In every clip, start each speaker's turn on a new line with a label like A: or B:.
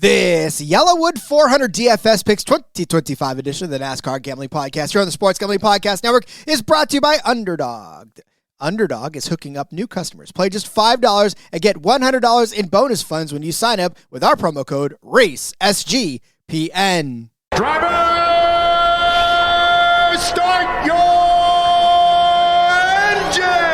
A: This YellaWood 400 DFS Picks 2025 edition of the NASCAR Gambling Podcast here on the Sports Gambling Podcast Network is brought to you by Underdog. Underdog is hooking up new customers. Play just $5 and get $100 in bonus funds when you sign up with our promo code RACESGPN.
B: Driver, start your engine!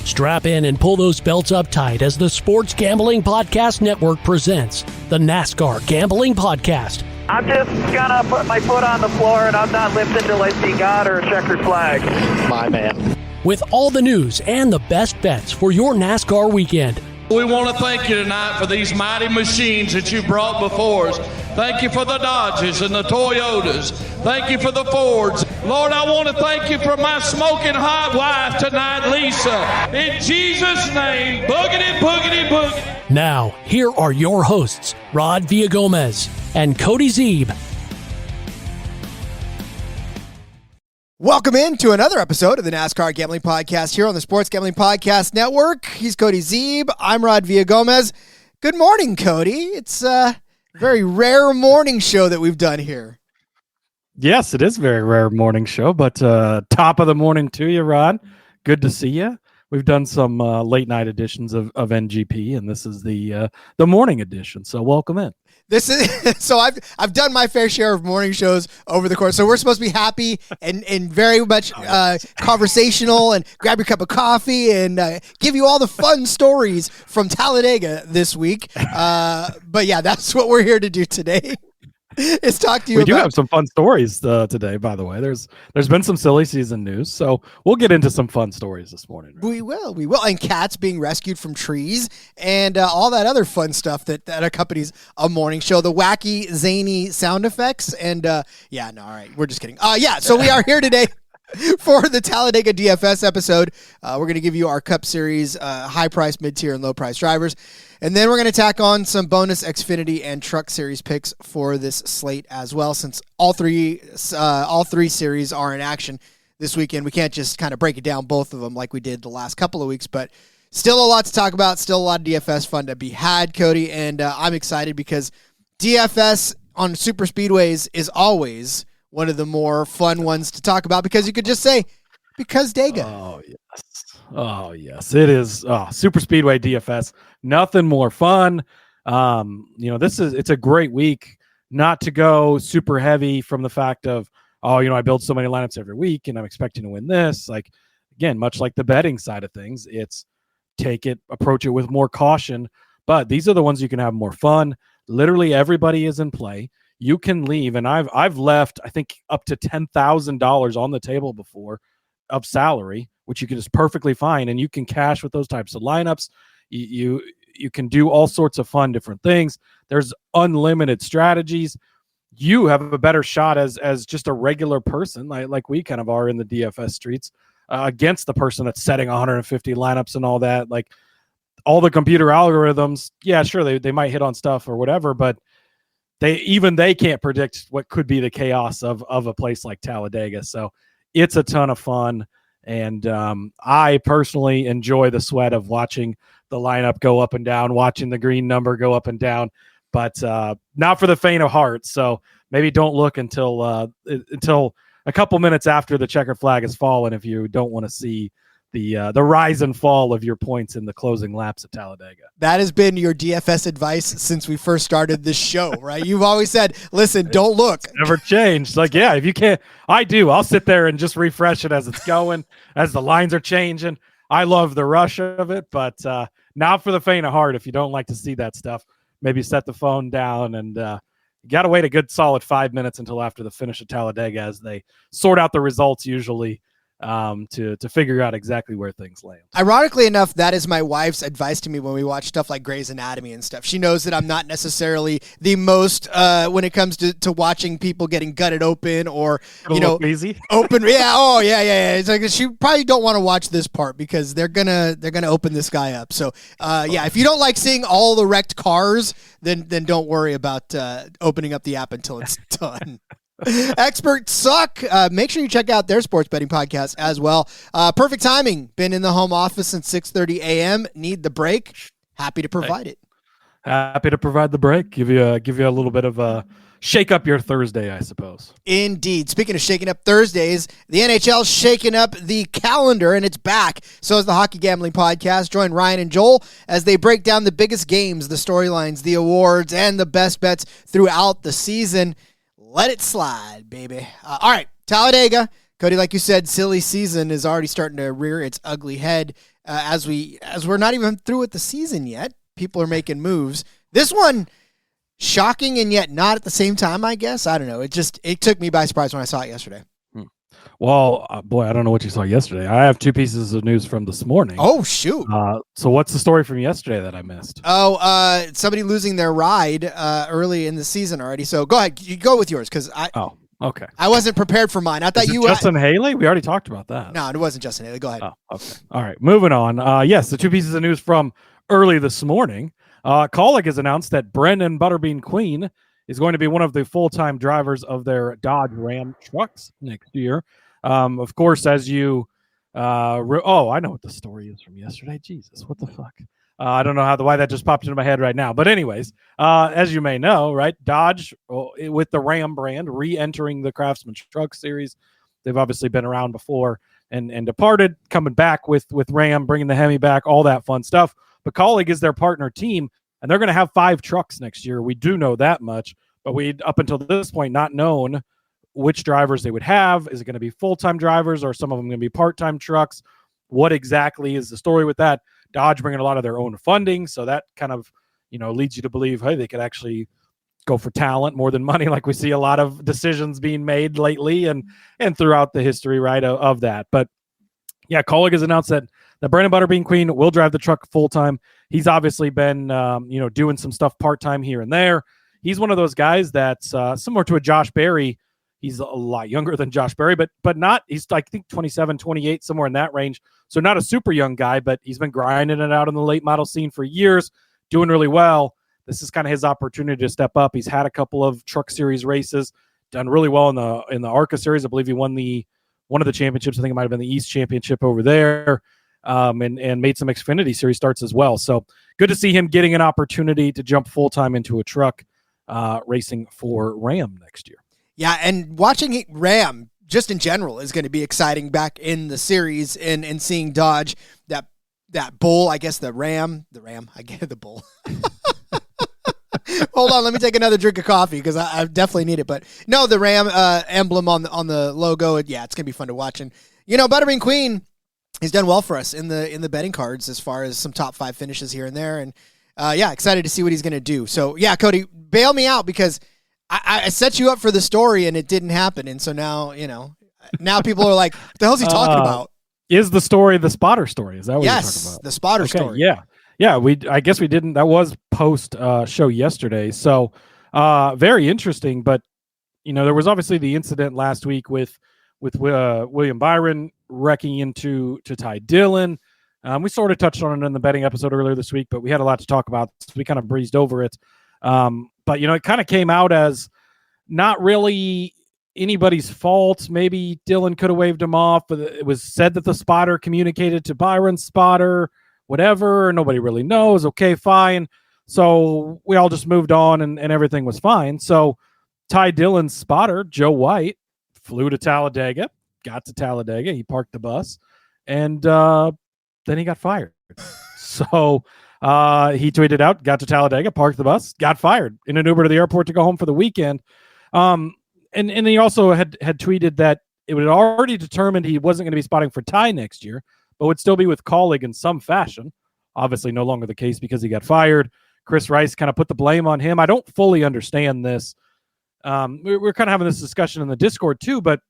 C: Strap in and pull those belts up tight as the Sports Gambling Podcast Network presents the NASCAR Gambling Podcast.
D: I'm just gonna put my foot on the floor and I'm not lifting till I see God or a checkered flag.
E: My man.
C: With all the news and the best bets for your NASCAR weekend.
F: We want to thank you tonight for these mighty machines that you brought before us. Thank you for the Dodges and the Toyotas. Thank you for the Fords. Lord, I want to thank you for my smoking hot wife tonight, Lisa. In Jesus' name, boogity, boogity, boogity.
C: Now, here are your hosts, Rod Villagomez and Cody Zeeb.
A: Welcome in to another episode of the NASCAR Gambling Podcast here on the Sports Gambling Podcast Network. He's Cody Zeeb. I'm Rod Villagomez. Good morning, Cody. It's a very rare morning show that we've done here.
E: Yes, it is a very rare morning show, but top of the morning to you, Rod. Good to see you. We've done some late night editions of NGP, and this is the morning edition. So welcome in.
A: This is so I've done my fair share of morning shows over the course. So we're supposed to be happy and very much conversational and grab your cup of coffee and give you all the fun stories from Talladega this week. But yeah, that's what we're here to do today. Is talk to you. We
E: do have some fun stories today, by the way. There's been some silly season news, so we'll get into some fun stories this morning. Right?
A: We will, and cats being rescued from trees and all that other fun stuff that accompanies a morning show. The wacky, zany sound effects, and all right, we're just kidding. So we are here today for the Talladega DFS episode. We're going to give you our Cup Series high price, mid tier, and low price drivers. And then we're going to tack on some bonus Xfinity and Truck Series picks for this slate as well, since all three series are in action this weekend. We can't just kind of break it down, both of them, like we did the last couple of weeks, but still a lot to talk about, still a lot of DFS fun to be had, Cody, and I'm excited because DFS on super speedways is always one of the more fun ones to talk about, because you could just say, because Dega.
E: Oh, yes, it is. Super Speedway DFS, nothing more fun. It's a great week not to go super heavy from the fact of, I build so many lineups every week and I'm expecting to win this. Like, again, much like the betting side of things, it's approach it with more caution. But these are the ones you can have more fun. Literally everybody is in play. You can leave, and I've left, I think, up to $10,000 on the table before of salary, which you can just perfectly fine, and you can cash with those types of lineups. You can do all sorts of fun different things. There's unlimited strategies. You have a better shot as just a regular person, like we kind of are in the DFS streets, against the person that's setting 150 lineups and all that. Like, all the computer algorithms, yeah, sure, they might hit on stuff or whatever, but they can't predict what could be the chaos of a place like Talladega. So it's a ton of fun. And I personally enjoy the sweat of watching the lineup go up and down, watching the green number go up and down, but not for the faint of heart. So maybe don't look until a couple minutes after the checkered flag has fallen if you don't want to see the rise and fall of your points in the closing laps at Talladega.
A: That has been your DFS advice since we first started this show, right? You've always said, listen, don't look.
E: It's never changed. Like, yeah, if you can't, I do. I'll sit there and just refresh it as it's going, as the lines are changing. I love the rush of it, but not for the faint of heart. If you don't like to see that stuff, maybe set the phone down and you got to wait a good solid 5 minutes until after the finish of Talladega as they sort out the results usually to figure out exactly where things land.
A: Ironically enough, that is my wife's advice to me when we watch stuff like Grey's Anatomy and stuff. She knows that I'm not necessarily the most when it comes to watching people getting gutted open or
E: easy.
A: Open. Yeah. It's like she probably don't want to watch this part because they're gonna open this guy up. So if you don't like seeing all the wrecked cars, then don't worry about opening up the app until it's done. Experts suck. Make sure you check out their sports betting podcast as well. Perfect timing. Been in the home office since 6:30 a.m. Need the break. Happy to provide it.
E: Happy to provide the break. Give you a little bit of a shake up your Thursday, I suppose.
A: Indeed. Speaking of shaking up Thursdays, the NHL's shaking up the calendar and it's back. So is the Hockey Gambling Podcast. Join Ryan and Joel as they break down the biggest games, the storylines, the awards, and the best bets throughout the season. Let it slide, baby. All right, Talladega. Cody, like you said, silly season is already starting to rear its ugly head as we're not even through with the season yet. People are making moves. This one, shocking and yet not at the same time, I guess. I don't know. It took me by surprise when I saw it yesterday.
E: Well, boy, I don't know what you saw yesterday. I have two pieces of news from this morning.
A: Oh, shoot.
E: So what's the story from yesterday that I missed?
A: Oh, somebody losing their ride early in the season already. So go ahead. You go with yours because
E: okay.
A: I wasn't prepared for mine. I thought
E: Justin Haley? We already talked about that.
A: No, it wasn't Justin Haley. Go ahead.
E: Oh, okay. All right. Moving on. Yes, the two pieces of news from early this morning. Kaulig has announced that Brendan Butterbean Queen is going to be one of the full-time drivers of their Dodge Ram trucks next year. Of course, as you, I know what the story is from yesterday. Jesus, what the fuck? I don't know why that just popped into my head right now. But anyways, as you may know, right, Dodge with the Ram brand re-entering the Craftsman Truck Series. They've obviously been around before and departed, coming back with Ram, bringing the Hemi back, all that fun stuff. But Kaulig is their partner team, and they're going to have 5 trucks next year. We do know that much, but we up until this point not known which drivers they would have. Is it going to be full-time drivers or some of them going to be part-time trucks? What exactly is the story with that? Dodge bringing a lot of their own funding, so that kind of, leads you to believe, hey, they could actually go for talent more than money, like we see a lot of decisions being made lately and throughout the history, right, of that. But yeah, Kaulig has announced that Brandon Butterbean Queen will drive the truck full-time. He's obviously been, doing some stuff part-time here and there. He's one of those guys that's similar to a Josh Berry. He's a lot younger than Josh Berry, but not, he's I think 27, 28, somewhere in that range. So not a super young guy, but he's been grinding it out in the late model scene for years, doing really well. This is kind of his opportunity to step up. He's had a couple of truck series races, done really well in the ARCA series. I believe he won one of the championships. I think it might have been the East Championship over there, and made some Xfinity Series starts as well. So good to see him getting an opportunity to jump full-time into a truck racing for Ram next year.
A: Yeah, and watching Ram just in general is going to be exciting back in the series and seeing Dodge, that bull, I guess the Ram, I get the bull. Hold on, let me take another drink of coffee because I definitely need it. But no, the Ram emblem on the logo, it's going to be fun to watch. And, Butterbean Queen, he's done well for us in the betting cards as far as some top 5 finishes here and there. And, excited to see what he's going to do. So, yeah, Cody, bail me out because I set you up for the story and it didn't happen. And so now, now people are like, what the hell is he talking about?
E: Is the story the spotter story? Is that what you're talking about?
A: Yes, the spotter story.
E: Yeah. Yeah. I guess we didn't, that was post show yesterday. So very interesting, but there was obviously the incident last week with William Byron wrecking into Ty Dillon. We sort of touched on it in the betting episode earlier this week, but we had a lot to talk about. So we kind of breezed over it. But, it kind of came out as not really anybody's fault. Maybe Dillon could have waved him off, but it was said that the spotter communicated to Byron's spotter, whatever. Nobody really knows. Okay, fine. So we all just moved on and everything was fine. So Ty Dillon's spotter, Joe White, flew to Talladega, got to Talladega. He parked the bus, and then he got fired. So he tweeted out, got to Talladega, parked the bus, got fired in an Uber to the airport to go home for the weekend. And he also had tweeted that it was already determined he wasn't going to be spotting for Ty next year, but would still be with Kaulig in some fashion. Obviously no longer the case because he got fired. Chris Rice kind of put the blame on him. I don't fully understand this. We're kind of having this discussion in the Discord too, but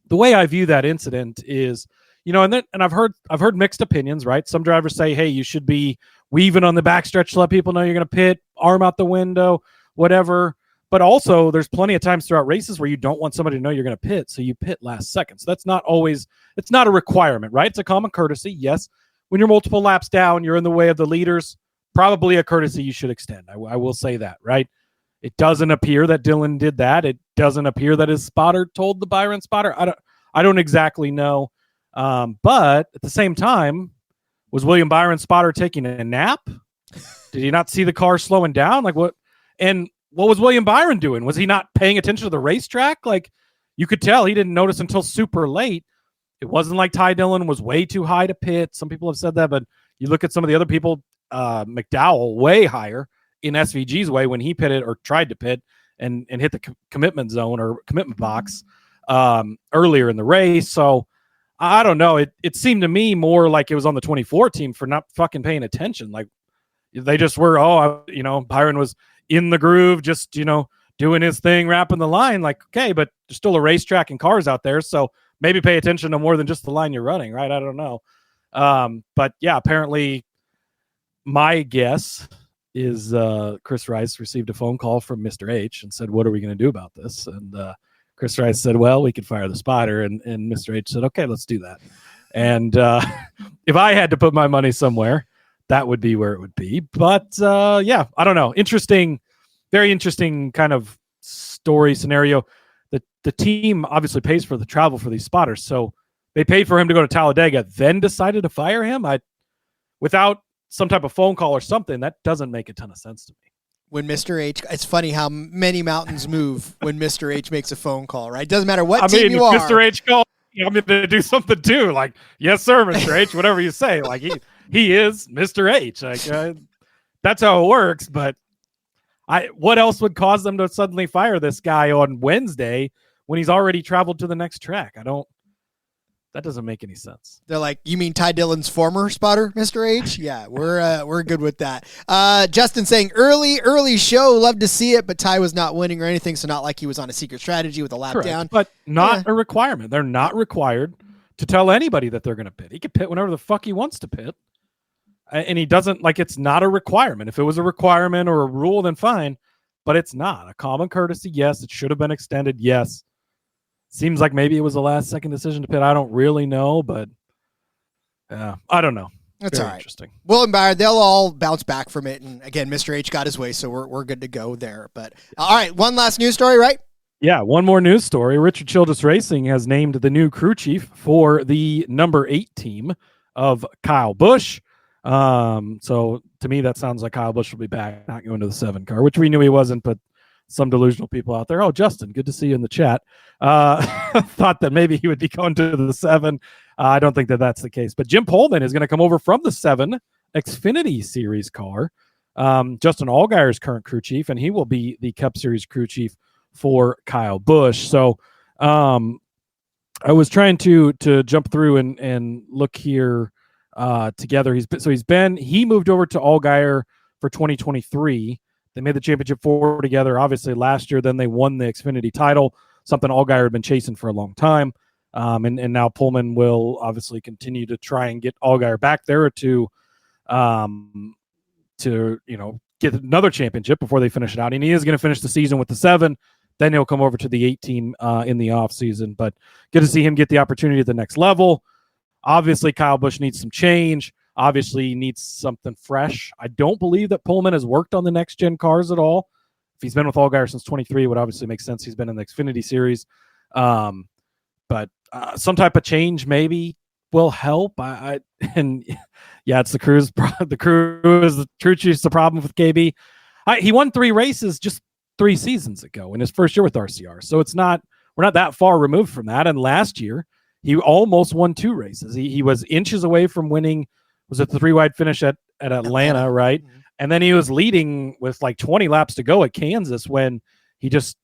E: the way I view that incident is, and I've heard mixed opinions, right? Some drivers say, hey, you should be weaving on the backstretch to let people know you're going to pit, arm out the window, whatever. But also there's plenty of times throughout races where you don't want somebody to know you're going to pit, so you pit last second. So that's not always, it's not a requirement, right? It's a common courtesy. Yes, when you're multiple laps down, you're in the way of the leaders, probably a courtesy you should extend. I will say that, right? It doesn't appear that Dylan did that. It doesn't appear that his spotter told the Byron spotter. I don't exactly know. But at the same time, was William Byron's spotter taking a nap? Did he not see the car slowing down? Like what? And what was William Byron doing? Was he not paying attention to the racetrack? Like you could tell he didn't notice until super late. It wasn't like Ty Dillon was way too high to pit. Some people have said that, but you look at some of the other people, McDowell way higher in SVG's way when he pitted or tried to pit and hit the commitment zone or commitment box earlier in the race. So I don't know. It seemed to me more like it was on the 24 team for not fucking paying attention. Like they just were, Byron was in the groove, just, doing his thing, wrapping the line. Like, okay, but there's still a racetrack and cars out there. So maybe pay attention to more than just the line you're running, right? I don't know. But yeah, apparently my guess is Chris Rice received a phone call from Mr. H and said, what are we going to do about this? And Chris Rice said, well, we could fire the spotter. And Mr. H said, okay, let's do that. And if I had to put my money somewhere, that would be where it would be. But yeah, I don't know. Interesting, very interesting kind of story scenario. The team obviously pays for the travel for these spotters. So they paid for him to go to Talladega, then decided to fire him. Without some type of phone call or something, that doesn't make a ton of sense to me.
A: When Mr. H, it's funny how many mountains move when Mr. H makes a phone call, right? Doesn't matter what team you are.
E: Mr. H called, I'm going to do something too. Like, yes, sir, Mr. H, whatever you say. Like he is Mr. H. Like that's how it works. But what else would cause them to suddenly fire this guy on Wednesday when he's already traveled to the next track? That doesn't make any sense.
A: They're like, you mean Ty Dillon's former spotter, Mr. H? Yeah, we're good with that. Justin saying, early show, love to see it, but Ty was not winning or anything, so not like he was on a secret strategy with a lap down.
E: But not a requirement. They're not required to tell anybody that they're going to pit. He can pit whenever the fuck he wants to pit. And he doesn't, like, it's not a requirement. If it was a requirement or a rule, then fine. But it's not. A common courtesy, yes. It should have been extended, yes. Seems like maybe it was a last-second decision to pit. I don't really know, but I don't know.
A: That's
E: Very
A: all right.
E: Interesting.
A: Will and Byron, they'll all bounce back from it. And again, Mr. H got his way, so we're good to go there. But all right, one last news story, right?
E: Yeah, one more news story. Richard Childress Racing has named the new crew chief for the number 8 team of Kyle Busch. So to me, that sounds like Kyle Busch will be back, not going to the 7 car, which we knew he wasn't, but some delusional people out there. Oh, Justin, good to see you in the chat. Thought that maybe he would be going to the 7. I don't think that that's the case, but Jim Pullman is going to come over from the 7 Xfinity Series car. Justin Allgaier's current crew chief, and he will be the Cup Series crew chief for Kyle Busch. So, I was trying to jump through and look here together. He moved over to Allgaier for 2023. They made the championship 4 together. Obviously, last year, then they won the Xfinity title, something Allgaier had been chasing for a long time. And now Pullman will obviously continue to try and get Allgaier back there to get another championship before they finish it out. And he is going to finish the season with the 7. Then he'll come over to the 8 team in the offseason. But good to see him get the opportunity at the next level. Obviously, Kyle Busch needs some change. Obviously, needs something fresh. I don't believe that Pullman has worked on the next-gen cars at all. If he's been with Allgaier since 23, it would obviously make sense. He's been in the Xfinity Series. But some type of change maybe will help. It's the crew's the crew is the crew chief's the problem with KB. He won 3 races just 3 seasons ago in his first year with RCR. So we're not that far removed from that. And last year he almost won 2 races. He was inches away from winning. Was it the 3-wide finish at Atlanta, right? Mm-hmm. And then he was leading with like 20 laps to go at Kansas when he just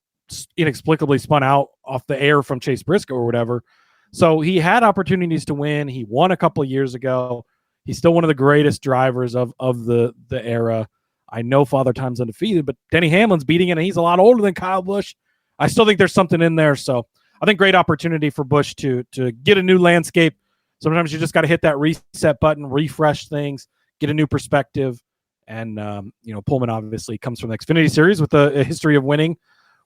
E: inexplicably spun out off the air from Chase Briscoe or whatever. So he had opportunities to win. He won a couple of years ago. He's still one of the greatest drivers of the era. I know Father Time's undefeated, but Denny Hamlin's beating it, and he's a lot older than Kyle Busch. I still think there's something in there. So I think great opportunity for Busch to get a new landscape. Sometimes you just got to hit that reset button, refresh things, get a new perspective. And, Pullman obviously comes from the Xfinity Series with a history of winning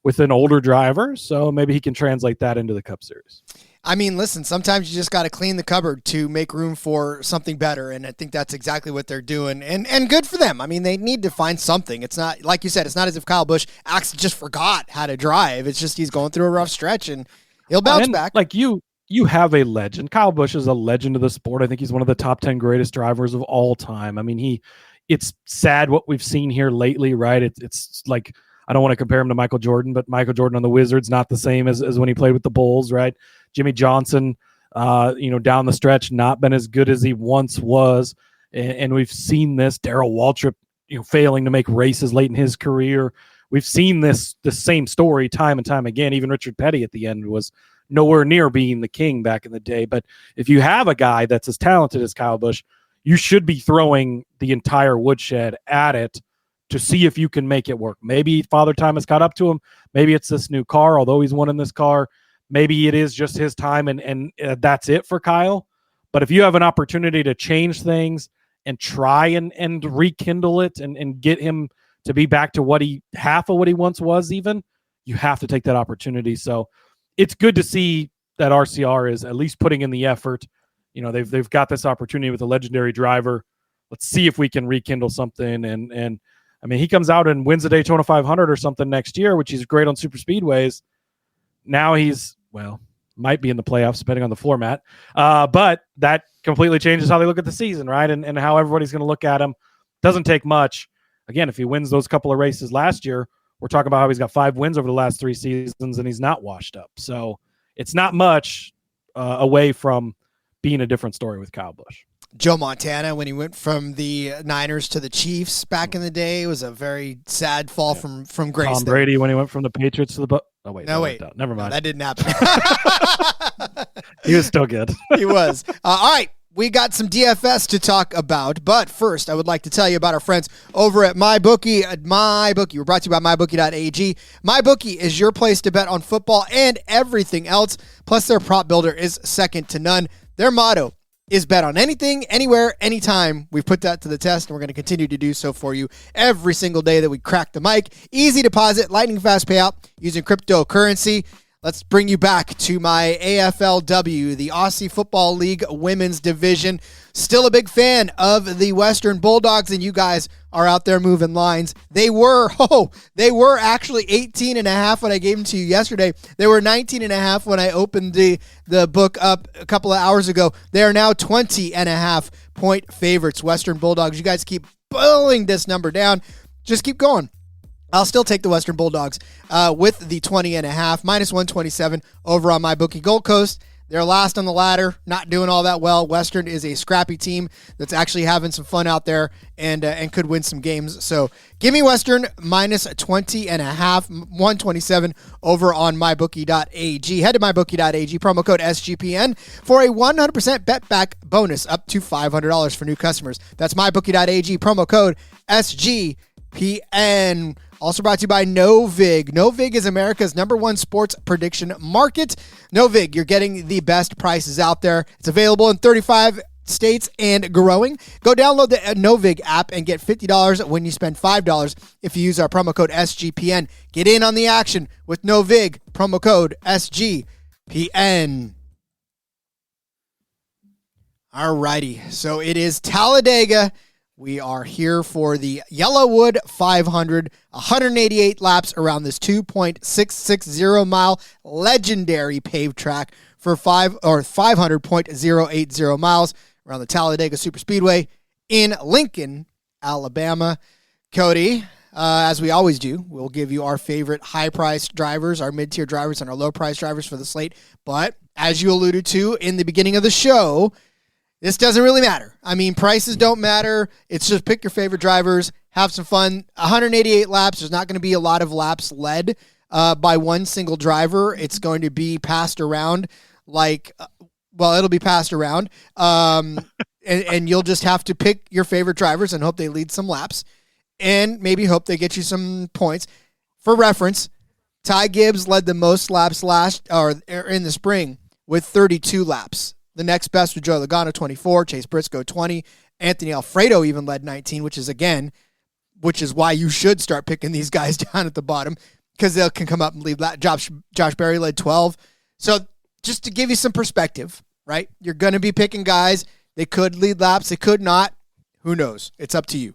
E: with an older driver. So maybe he can translate that into the Cup Series.
A: I mean, listen, sometimes you just got to clean the cupboard to make room for something better. And I think that's exactly what they're doing. And good for them. I mean, they need to find something. It's not, like you said, it's not as if Kyle Busch just forgot how to drive. It's just he's going through a rough stretch and he'll bounce back.
E: Like you have a legend. Kyle Busch is a legend of the sport. I think he's one of the top 10 greatest drivers of all time. I mean, it's sad what we've seen here lately, right? It's like, I don't want to compare him to Michael Jordan, but Michael Jordan on the Wizards, not the same as when he played with the Bulls, right? Jimmy Johnson, down the stretch, not been as good as he once was. And we've seen this. Darrell Waltrip, failing to make races late in his career. We've seen the same story time and time again. Even Richard Petty at the end was nowhere near being the king back in the day. But if you have a guy that's as talented as Kyle Busch, you should be throwing the entire woodshed at it to see if you can make it work. Maybe Father Time has caught up to him. Maybe it's this new car, although he's won in this car. Maybe it is just his time and that's it for Kyle. But if you have an opportunity to change things and try and rekindle it and get him to be back to half of what he once was even, you have to take that opportunity. So it's good to see that RCR is at least putting in the effort. They've got this opportunity with a legendary driver. Let's see if we can rekindle something. And I mean, he comes out and wins the Daytona 500 or something next year, which is great on super speedways. Now might be in the playoffs, depending on the format. But that completely changes how they look at the season, right? And how everybody's going to look at him. Doesn't take much. Again, if he wins those couple of races last year, we're talking about how he's got 5 wins over the last 3 seasons and he's not washed up. So it's not much away from being a different story with Kyle Busch.
A: Joe Montana, when he went from the Niners to the Chiefs back in the day, was a very sad fall from grace.
E: Tom Brady when he went from the Patriots to the Bucs. Oh, wait. Never mind.
A: No, that didn't happen.
E: He was still good.
A: He was. All right. We got some DFS to talk about, but first, I would like to tell you about our friends over at MyBookie. MyBookie, we're brought to you by MyBookie.ag. MyBookie is your place to bet on football and everything else, plus their prop builder is second to none. Their motto is bet on anything, anywhere, anytime. We've put that to the test, and we're going to continue to do so for you every single day that we crack the mic. Easy deposit, lightning fast payout using cryptocurrency. Let's bring you back to my AFLW, the Aussie Football League Women's Division. Still a big fan of the Western Bulldogs, and you guys are out there moving lines. They were actually 18.5 when I gave them to you yesterday. They were 19.5 when I opened the book up a couple of hours ago. They are now 20.5 point favorites, Western Bulldogs. You guys keep pulling this number down. Just keep going. I'll still take the Western Bulldogs with the 20.5, minus 127 over on MyBookie. Gold Coast, they're last on the ladder, not doing all that well. Western is a scrappy team that's actually having some fun out there and could win some games. So give me Western minus 20.5, 127 over on MyBookie.ag. Head to MyBookie.ag, promo code SGPN for a 100% bet back bonus up to $500 for new customers. That's MyBookie.ag, promo code SGPN. Also brought to you by Novig. Novig is America's #1 sports prediction market. Novig, you're getting the best prices out there. It's available in 35 states and growing. Go download the Novig app and get $50 when you spend $5 if you use our promo code SGPN. Get in on the action with Novig, promo code SGPN. All righty, so it is Talladega. We are here for the YellaWood 500, 188 laps around this 2.660 mile legendary paved track for 500.080 miles around the Talladega Superspeedway in Lincoln, Alabama. Cody, as we always do, we'll give you our favorite high-priced drivers, our mid-tier drivers, and our low-priced drivers for the slate. But as you alluded to in the beginning of the show, this doesn't really matter. I mean, prices don't matter. It's just pick your favorite drivers, have some fun. 188 laps. There's not going to be a lot of laps led by one single driver. It's going to be passed around it'll be passed around. And you'll just have to pick your favorite drivers and hope they lead some laps and maybe hope they get you some points. For reference, Ty Gibbs led the most laps in the spring with 32 laps. The next best was Joey Logano, 24, Chase Briscoe, 20. Anthony Alfredo even led 19, which is why you should start picking these guys down at the bottom, because they can come up and lead. Josh Berry led 12. So just to give you some perspective, right? You're going to be picking guys. They could lead laps. They could not. Who knows? It's up to you.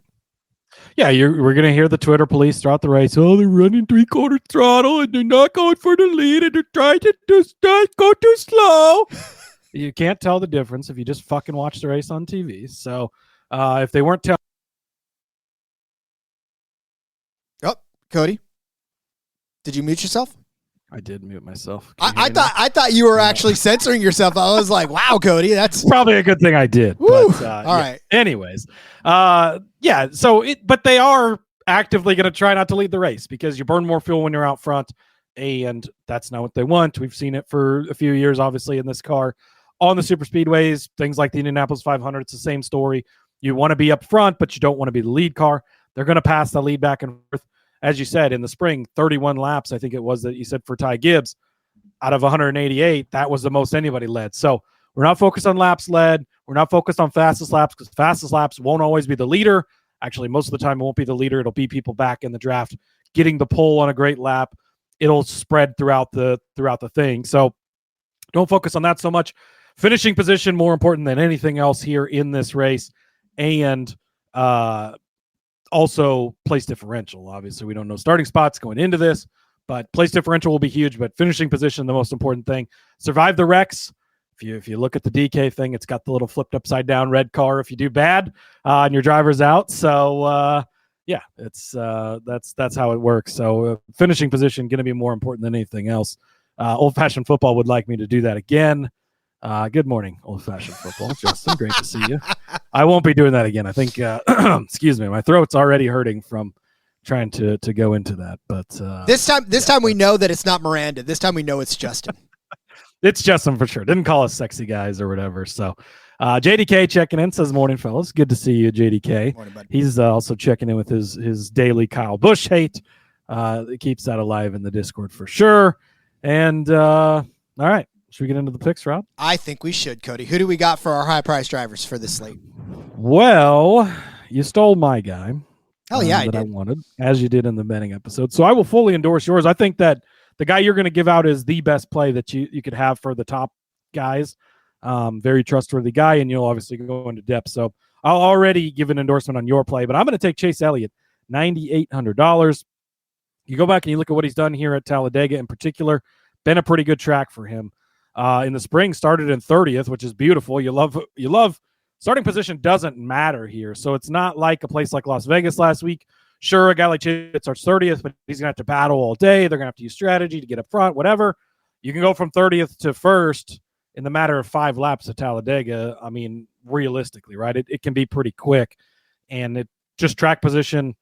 E: Yeah, we're going to hear the Twitter police throughout the race. Oh, they're running 3/4 throttle, and they're not going for the lead, and they're trying to just go too slow. You can't tell the difference if you just fucking watch the race on TV. So if they weren't telling...
A: Oh, Cody, did you mute yourself?
E: I did mute myself.
A: I thought you were actually censoring yourself. I was like, wow, Cody, that's
E: probably a good thing I did.
A: Woo.
E: But,
A: all right.
E: Anyways, yeah. So, but they are actively going to try not to lead the race because you burn more fuel when you're out front, and that's not what they want. We've seen it for a few years, obviously, in this car on the super speedways, things like the Indianapolis 500. It's the same story. You want to be up front, but you don't want to be the lead car. They're going to pass the lead back and forth. As you said, in the spring, 31 laps, I think it was that you said for Ty Gibbs, out of 188, that was the most anybody led. So we're not focused on laps led. We're not focused on fastest laps because fastest laps won't always be the leader. Actually, most of the time it won't be the leader. It'll be people back in the draft getting the pole on a great lap. It'll spread throughout the thing. So don't focus on that so much. Finishing position more important than anything else here in this race, and also place differential. Obviously, we don't know starting spots going into this, but place differential will be huge. But finishing position, the most important thing. Survive the wrecks. If you look at the DK thing, it's got the little flipped upside down red car if you do bad and your driver's out. So yeah, it's that's how it works. So finishing position going to be more important than anything else. Old fashioned football would like me to do that again. Good morning, old fashioned football. Justin, great to see you. I won't be doing that again. I think, excuse me, my throat's already hurting from trying to go into that. But
A: this time we know that it's not Miranda. This time we know it's Justin.
E: It's Justin for sure. Didn't call us sexy guys or whatever. So JDK checking in, says morning, fellas. Good to see you, JDK.
A: Morning, buddy.
E: He's also checking in with his daily Kyle Busch hate. It keeps that alive in the Discord for sure. And all right. Should we get into the picks, Rob?
A: I think we should, Cody. Who do we got for our high-priced drivers for this slate?
E: Well, you stole my guy.
A: Hell yeah, I did.
E: I wanted, as you did in the betting episode. So I will fully endorse yours. I think that the guy you're going to give out is the best play that you could have for the top guys. Very trustworthy guy, and you'll obviously go into depth. So I'll already give an endorsement on your play, but I'm going to take Chase Elliott, $9,800. You go back and you look at what he's done here at Talladega in particular. Been a pretty good track for him. In the spring, started in 30th, which is beautiful. You love starting position doesn't matter here. So it's not like a place like Las Vegas last week. Sure, a guy like Chase starts 30th, but he's going to have to battle all day. They're going to have to use strategy to get up front, whatever. You can go from 30th to first in the matter of 5 laps at Talladega. I mean, realistically, right? It can be pretty quick. And it just track position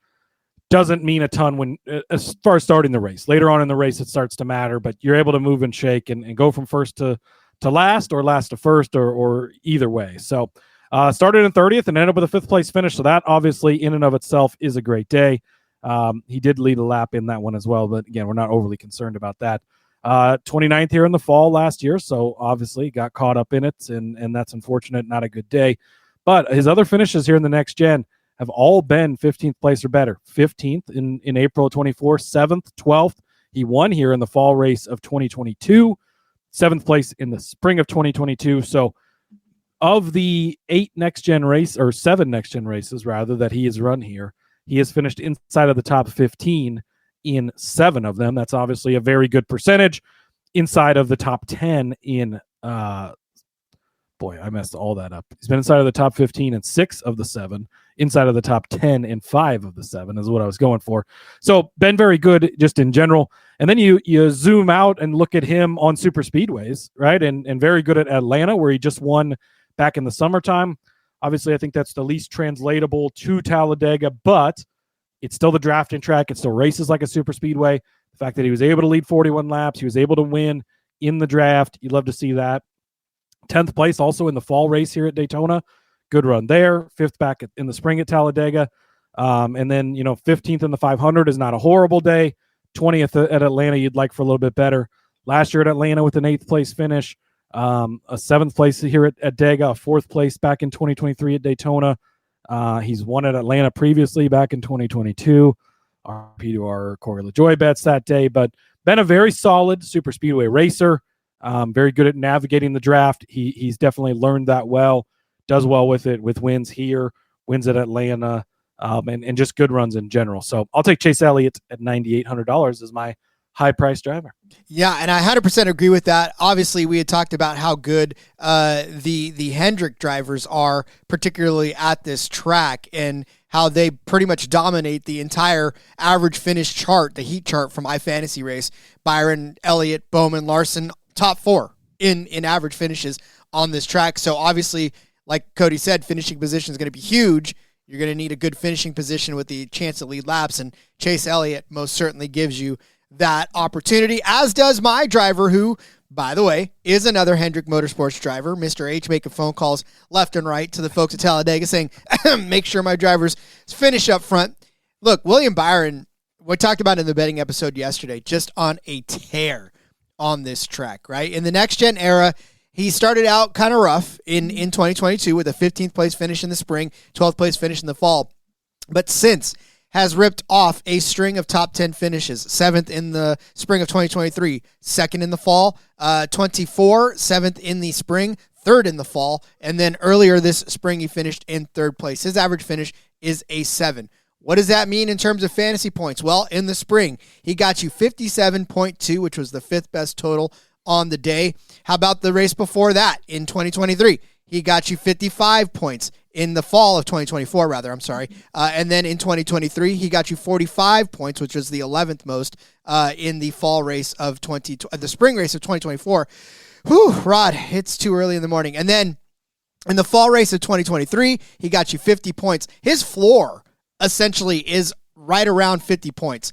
E: doesn't mean a ton when as far as starting the race. Later on in the race, it starts to matter, but you're able to move and shake and go from first to last or last to first or either way. So started in 30th and ended up with a 5th place finish. So that obviously in and of itself is a great day. He did lead a lap in that one as well, but again, we're not overly concerned about that. 29th here in the fall last year. So obviously got caught up in it and that's unfortunate. Not a good day, but his other finishes here in the next gen have all been 15th place or better. 15th in April of 24, 7th, 12th. He won here in the fall race of 2022, 7th place in the spring of 2022. So of the 7 next gen races rather that he has run here, he has finished inside of the top 15 in 7 of them. That's obviously a very good percentage. Inside of the top 10 in boy, I messed all that up. He's been inside of the top 15 in 6 of the 7. Inside of the top 10 in 5 of the 7 is what I was going for. So been very good just in general. And then you zoom out and look at him on super speedways, right? And very good at Atlanta, where he just won back in the summertime. Obviously, I think that's the least translatable to Talladega, but it's still the drafting track. It still races like a super speedway. The fact that he was able to lead 41 laps, he was able to win in the draft. You'd love to see that. 10th place also in the fall race here at Daytona. Good run there. 5th back in the spring at Talladega. And then, 15th in the 500 is not a horrible day. 20th at Atlanta, you'd like for a little bit better. Last year at Atlanta with an 8th place finish, a 7th place here at Dega, a 4th place back in 2023 at Daytona. He's won at Atlanta previously back in 2022. RP to our Corey LaJoy bets that day, but been a very solid super speedway racer. Very good at navigating the draft. He's definitely learned that well, does well with it, with wins here, wins at Atlanta, and just good runs in general. So I'll take Chase Elliott at $9,800 as my high price driver.
A: Yeah, and I 100% agree with that. Obviously, we had talked about how good the Hendrick drivers are, particularly at this track, and how they pretty much dominate the entire average finish chart, the heat chart from iFantasy Race. Byron, Elliott, Bowman, Larson, top 4 in average finishes on this track. So obviously, like Cody said, finishing position is going to be huge. You're going to need a good finishing position with the chance to lead laps, and Chase Elliott most certainly gives you that opportunity, as does my driver, who, by the way, is another Hendrick Motorsports driver. Mr. H making phone calls left and right to the folks at Talladega saying, make sure my drivers finish up front. Look, William Byron, we talked about in the betting episode yesterday, just on a tear on this track, right? In the next-gen era, he started out kind of rough in 2022 with a 15th place finish in the spring, 12th place finish in the fall. But since has ripped off a string of top 10 finishes. 7th in the spring of 2023, 2nd in the fall, 24, 7th in the spring, 3rd in the fall, and then earlier this spring he finished in 3rd place. His average finish is a 7. What does that mean in terms of fantasy points? Well, in the spring, he got you 57.2, which was the 5th best total on the day. How about the race before that in 2023? He got you 55 points. In the fall of 2024, and then in 2023, he got you 45 points, which was the 11th most in the fall race of the spring race of 2024. Whew, Rod, it's too early in the morning. And then in the fall race of 2023, he got you 50 points. His floor essentially is right around 50 points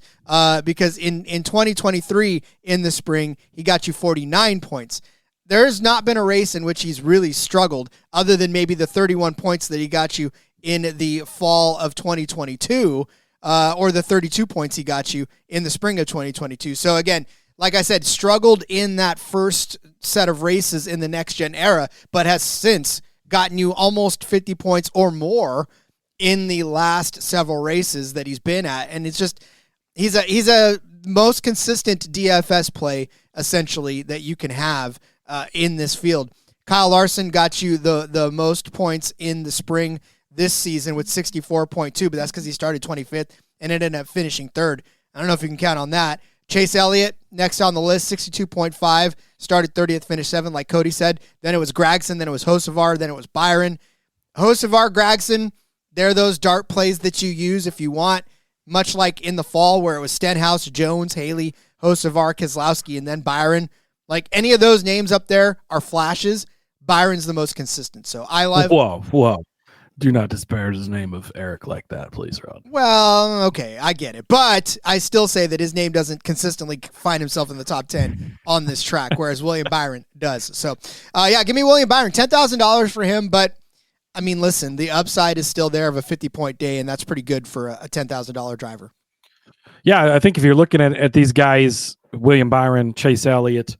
A: because in 2023 in the spring, he got you 49 points. There's not been a race in which he's really struggled other than maybe the 31 points that he got you in the fall of 2022 or the 32 points he got you in the spring of 2022. So again, like I said, struggled in that first set of races in the next-gen era, but has since gotten you almost 50 points or more in the last several races that he's been at. And it's just, he's a most consistent DFS play, essentially, that you can have in this field. Kyle Larson got you the most points in the spring this season with 64.2, but that's because he started 25th and ended up finishing 3rd. I don't know if you can count on that. Chase Elliott, next on the list, 62.5, started 30th, finished 7th, like Cody said. Then it was Gragson, then it was Hocevar, then it was Byron. Hocevar, Gragson, they're those dart plays that you use if you want, much like in the fall where it was Stenhouse, Jones, Haley, Hocevar, Keselowski, and then Byron. Like, any of those names up there are flashes. Byron's the most consistent. So I love...
E: Whoa. Do not disparage the name of Eric like that, please, Rod.
A: Well, okay, I get it. But I still say that his name doesn't consistently find himself in the top 10 on this track, whereas William Byron does. So, give me William Byron. $10,000 for him, but, I mean, listen, the upside is still there of a 50-point day, and that's pretty good for a $10,000 driver.
E: Yeah, I think if you're looking at these guys, William Byron, Chase Elliott,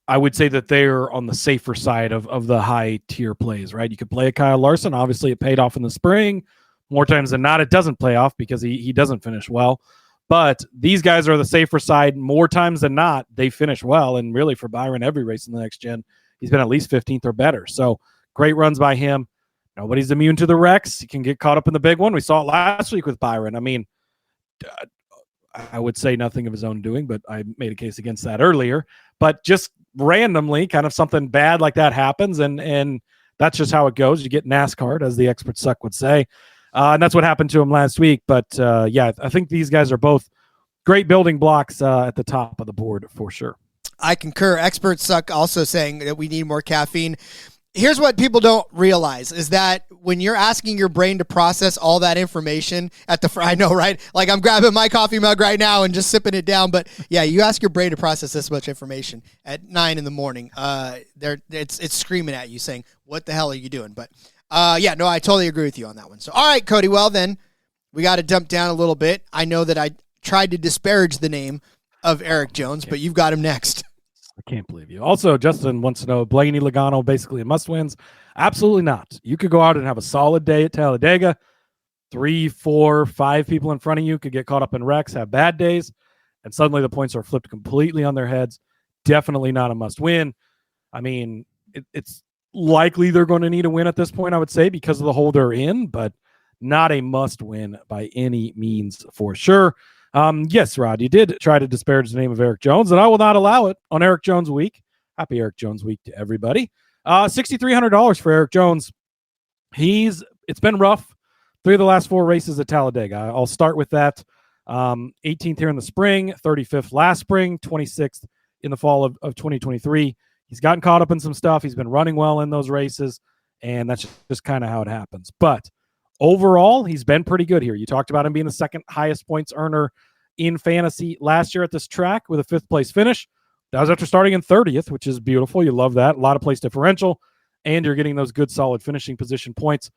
E: I would say that they're on the safer side of the high tier plays, right? You could play a Kyle Larson. Obviously, it paid off in the spring. More times than not, it doesn't play off because he doesn't finish well. But these guys are the safer side. More times than not, they finish well. And really, for Byron, every race in the next gen, he's been at least 15th or better. So great runs by him. Nobody's immune to the wrecks. He can get caught up in the big one. We saw it last week with Byron. I mean, I would say nothing of his own doing, but I made a case against that earlier. But just randomly, kind of something bad like that happens, and that's just how it goes. You get NASCAR, as the expert Suck would say, and that's what happened to him last week. But I think these guys are both great building blocks at the top of the board for sure.
A: I concur. Expert Suck also saying that we need more caffeine. Here's what people don't realize is that when you're asking your brain to process all that information I know, right? Like, I'm grabbing my coffee mug right now and just sipping it down. But yeah, you ask your brain to process this much information at 9 a.m. It's screaming at you saying, what the hell are you doing? But I totally agree with you on that one. So, all right, Cody, well then we got to dump down a little bit. I know that I tried to disparage the name of Eric Jones, but you've got him next.
E: I can't believe you. Also, Justin wants to know, Blaney Logano basically a must-wins? Absolutely not. You could go out and have a solid day at Talladega. 3, 4, 5 people in front of you could get caught up in wrecks, have bad days, and suddenly the points are flipped completely on their heads. Definitely not a must-win. I mean, it's likely they're going to need a win at this point, I would say, because of the hole they're in, but not a must-win by any means for sure. Yes, Rod, you did try to disparage the name of Eric Jones, and I will not allow it on Eric Jones week. Happy Eric Jones week to everybody. $6,300 for Eric Jones. It's been rough. 3 of the last 4 races at Talladega. I'll start with that. 18th here in the spring, 35th last spring, 26th in the fall of 2023. He's gotten caught up in some stuff. He's been running well in those races, and that's just kind of how it happens. But overall, he's been pretty good here. You talked about him being the second highest points earner in fantasy last year at this track with a 5th place finish. That was after starting in 30th, which is beautiful. You love that. A lot of place differential, and you're getting those good, solid finishing position points.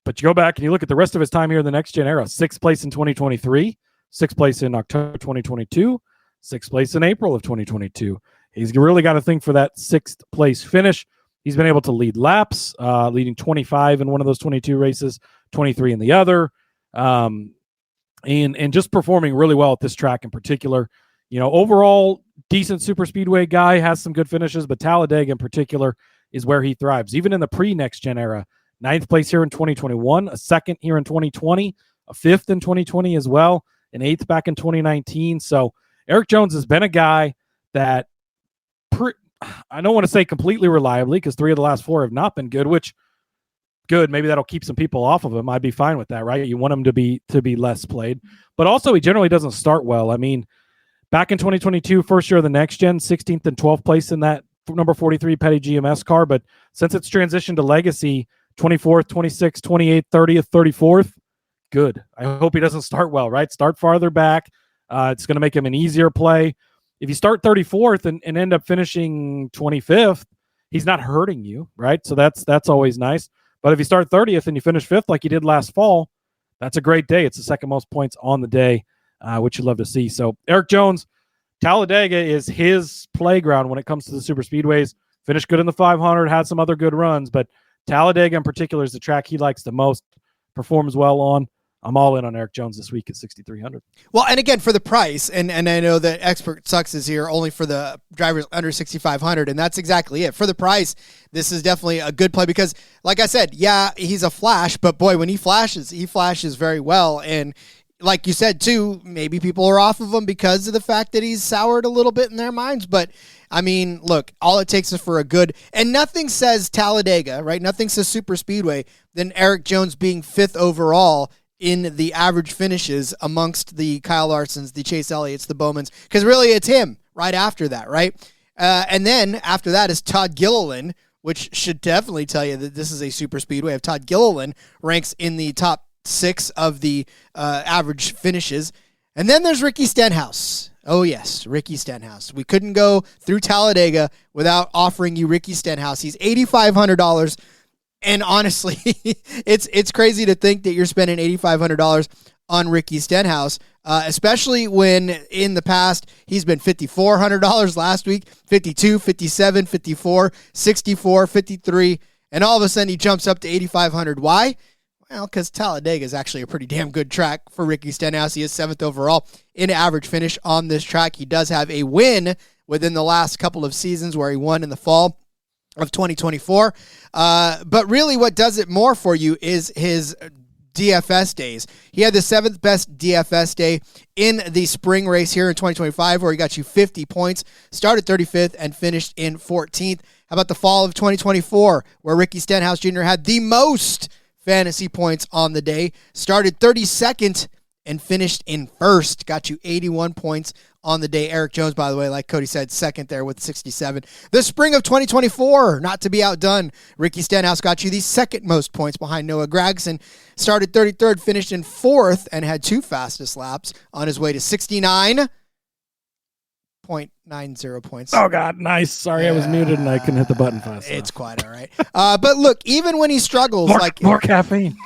E: But you go back and you look at the rest of his time here in the next gen era: 6th place in 2023, 6th place in October 2022, 6th place in April of 2022. He's really got a thing for that 6th place finish. He's been able to lead laps, leading 25 in one of those 22 races, 23 in the other, and just performing really well at this track in particular. You know, overall, decent super speedway guy, has some good finishes, but Talladega in particular is where he thrives. Even in the pre-next gen era, 9th place here in 2021, a 2nd here in 2020, a 5th in 2020 as well, an 8th back in 2019. So Eric Jones has been a guy that I don't want to say completely reliably, because 3 of the last 4 have not been good, which good. Maybe that'll keep some people off of him. I'd be fine with that, right? You want him to be less played, but also he generally doesn't start well. I mean, back in 2022, first year of the next gen, 16th and 12th place in that number 43 Petty GMS car. But since it's transitioned to Legacy, 24th, 26th, 28th, 30th, 34th, good. I hope he doesn't start well, right? Start farther back. It's going to make him an easier play. If you start 34th and end up finishing 25th, he's not hurting you, right? So that's always nice. But if you start 30th and you finish 5th like you did last fall, that's a great day. It's the second most points on the day, which you'd love to see. So Eric Jones, Talladega is his playground when it comes to the super speedways. Finished good in the 500, had some other good runs, but Talladega in particular is the track he likes the most, performs well on. I'm all in on Eric Jones this week at 6,300.
A: Well, and again, for the price, and I know that Expert Sucks is here only for the drivers under 6,500, and that's exactly it. For the price, this is definitely a good play because, like I said, yeah, he's a flash, but boy, when he flashes very well. And like you said, too, maybe people are off of him because of the fact that he's soured a little bit in their minds. But, I mean, look, all it takes is for a good, and nothing says Talladega, right? Nothing says Super Speedway than Eric Jones being 5th overall in the average finishes amongst the Kyle Larsons, the Chase Elliott's, the Bowmans, because really it's him right after that, right? And then after that is Todd Gilliland, which should definitely tell you that this is a super speedway. If Todd Gilliland ranks in the top 6 of the average finishes. And then there's Ricky Stenhouse. Oh, yes, Ricky Stenhouse. We couldn't go through Talladega without offering you Ricky Stenhouse. He's $8,500. And honestly, it's crazy to think that you're spending $8,500 on Ricky Stenhouse, especially when in the past he's been $5,400 last week, $52, $57, $54, $64, $53, and all of a sudden he jumps up to $8,500. Why? Well, because Talladega is actually a pretty damn good track for Ricky Stenhouse. He is 7th overall in average finish on this track. He does have a win within the last couple of seasons where he won in the fall of 2024. But really what does it more for you is his DFS days. He had the 7th best DFS day in the spring race here in 2025 where he got you 50 points, started 35th and finished in 14th. How about the fall of 2024 where Ricky Stenhouse Jr. had the most fantasy points on the day, started 32nd and finished in 1st, got you 81 points on the day. Eric Jones, by the way, like Cody said, 2nd there with 67. The spring of 2024, not to be outdone, Ricky Stenhouse got you the 2nd most points behind Noah Gragson, started 33rd, finished in 4th, and had 2 fastest laps on his way to 69.90 points.
E: Oh, God, nice. Sorry, I was muted and I couldn't hit the button fast enough.
A: It's quite all right. But look, even when he struggles,
E: more caffeine.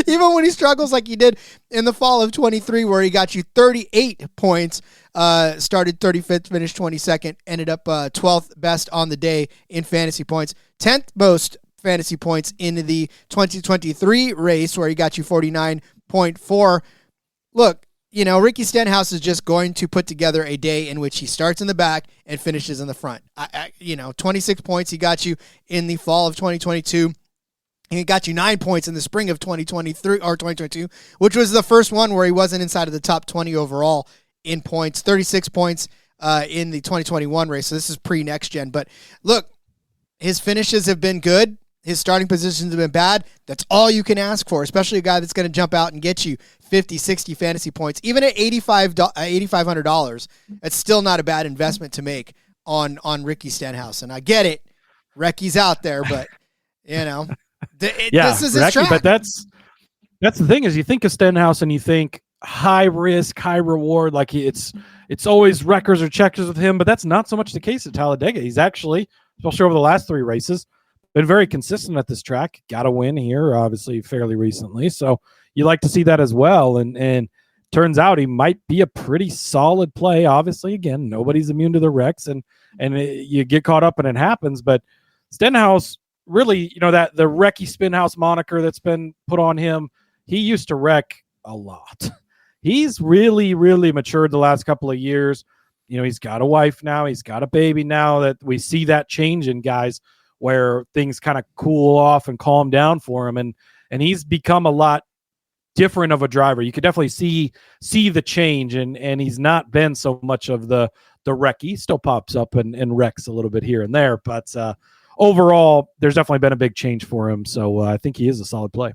A: Even when he struggles like he did in the fall of 23, where he got you 38 points, started 35th, finished 22nd, ended up 12th best on the day in fantasy points, 10th most fantasy points in the 2023 race, where he got you 49.4. Look, Ricky Stenhouse is just going to put together a day in which he starts in the back and finishes in the front. 26 points he got you in the fall of 2022. He got you 9 points in the spring of 2023 or 2022, which was the first one where he wasn't inside of the top 20 overall in points. 36 points in the 2021 race. So this is pre-next gen. But look, his finishes have been good. His starting positions have been bad. That's all you can ask for, especially a guy that's going to jump out and get you 50, 60 fantasy points. Even at $8,500, it's still not a bad investment to make on Ricky Stenhouse. And I get it. Recky's out there, but, this is his track.
E: But that's the thing is you think of Stenhouse and you think high risk, high reward. Like it's always wreckers or checkers with him, but that's not so much the case at Talladega. He's actually, especially over the last 3 races, been very consistent at this track. Got a win here, obviously, fairly recently. So you like to see that as well. And turns out he might be a pretty solid play. Obviously, again, nobody's immune to the wrecks, and you get caught up and it happens. But Stenhouse, really, that the Wrecky Spinhouse moniker that's been put on him, he used to wreck a lot. He's really, really matured the last couple of years. He's got a wife now. He's got a baby now. That we see that change in guys where things kind of cool off and calm down for him. And he's become a lot different of a driver. You could definitely see the change, and he's not been so much of the wreck. He still pops up and wrecks a little bit here and there, but overall, there's definitely been a big change for him. So I think he is a solid play.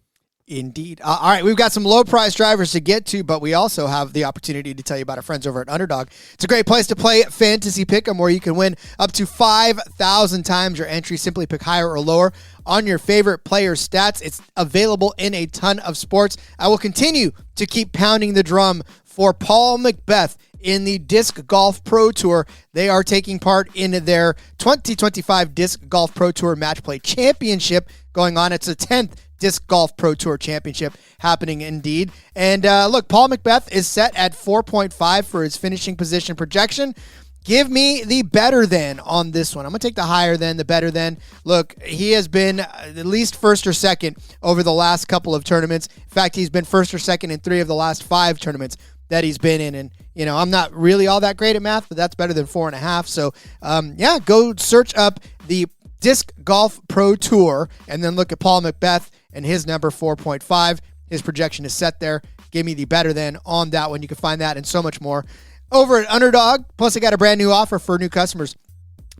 A: Indeed. All right, we've got some low-price drivers to get to, but we also have the opportunity to tell you about our friends over at Underdog. It's a great place to play Fantasy Pick'em, where you can win up to 5,000 times your entry. Simply pick higher or lower on your favorite player's stats. It's available in a ton of sports. I will continue to keep pounding the drum for Paul Macbeth in the Disc Golf Pro Tour. They are taking part in their 2025 Disc Golf Pro Tour Match Play Championship going on. It's the 10th Disc Golf Pro Tour Championship happening indeed. And look, Paul Macbeth is set at 4.5 for his finishing position projection. Give me the better than on this one. I'm going to take the higher than, the better than. Look, he has been at least first or second over the last couple of tournaments. In fact, he's been first or second in 3 of the last 5 tournaments that he's been in. And, I'm not really all that great at math, but that's better than 4.5. So, go search up the Disc Golf Pro Tour and then look at Paul Macbeth and his number 4.5. His projection is set there. Give me the better than on that one. You can find that and so much more over at Underdog. Plus, I got a brand new offer for new customers.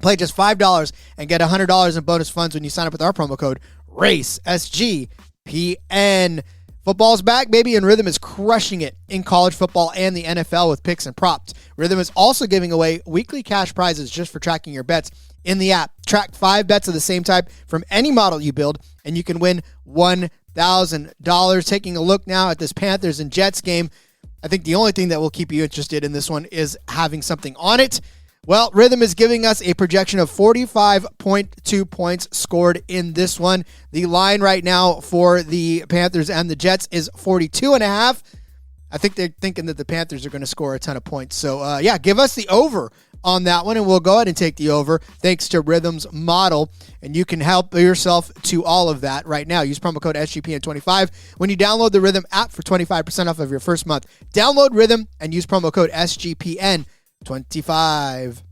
A: Play just $5 and get $100 in bonus funds when you sign up with our promo code RACE, SGPN. Football's back, baby, and Rhythm is crushing it in college football and the NFL with picks and props. Rhythm is also giving away weekly cash prizes just for tracking your bets in the app. Track 5 bets of the same type from any model you build, and you can win $1,000. Taking a look now at this Panthers and Jets game, I think the only thing that will keep you interested in this one is having something on it. Well, Rhythm is giving us a projection of 45.2 points scored in this one. The line right now for the Panthers and the Jets is 42.5. I think they're thinking that the Panthers are going to score a ton of points. So, give us the over on that one, and we'll go ahead and take the over thanks to Rhythm's model. And you can help yourself to all of that right now. Use promo code SGPN25 when you download the Rhythm app for 25% off of your first month. Download Rhythm and use promo code SGPN25.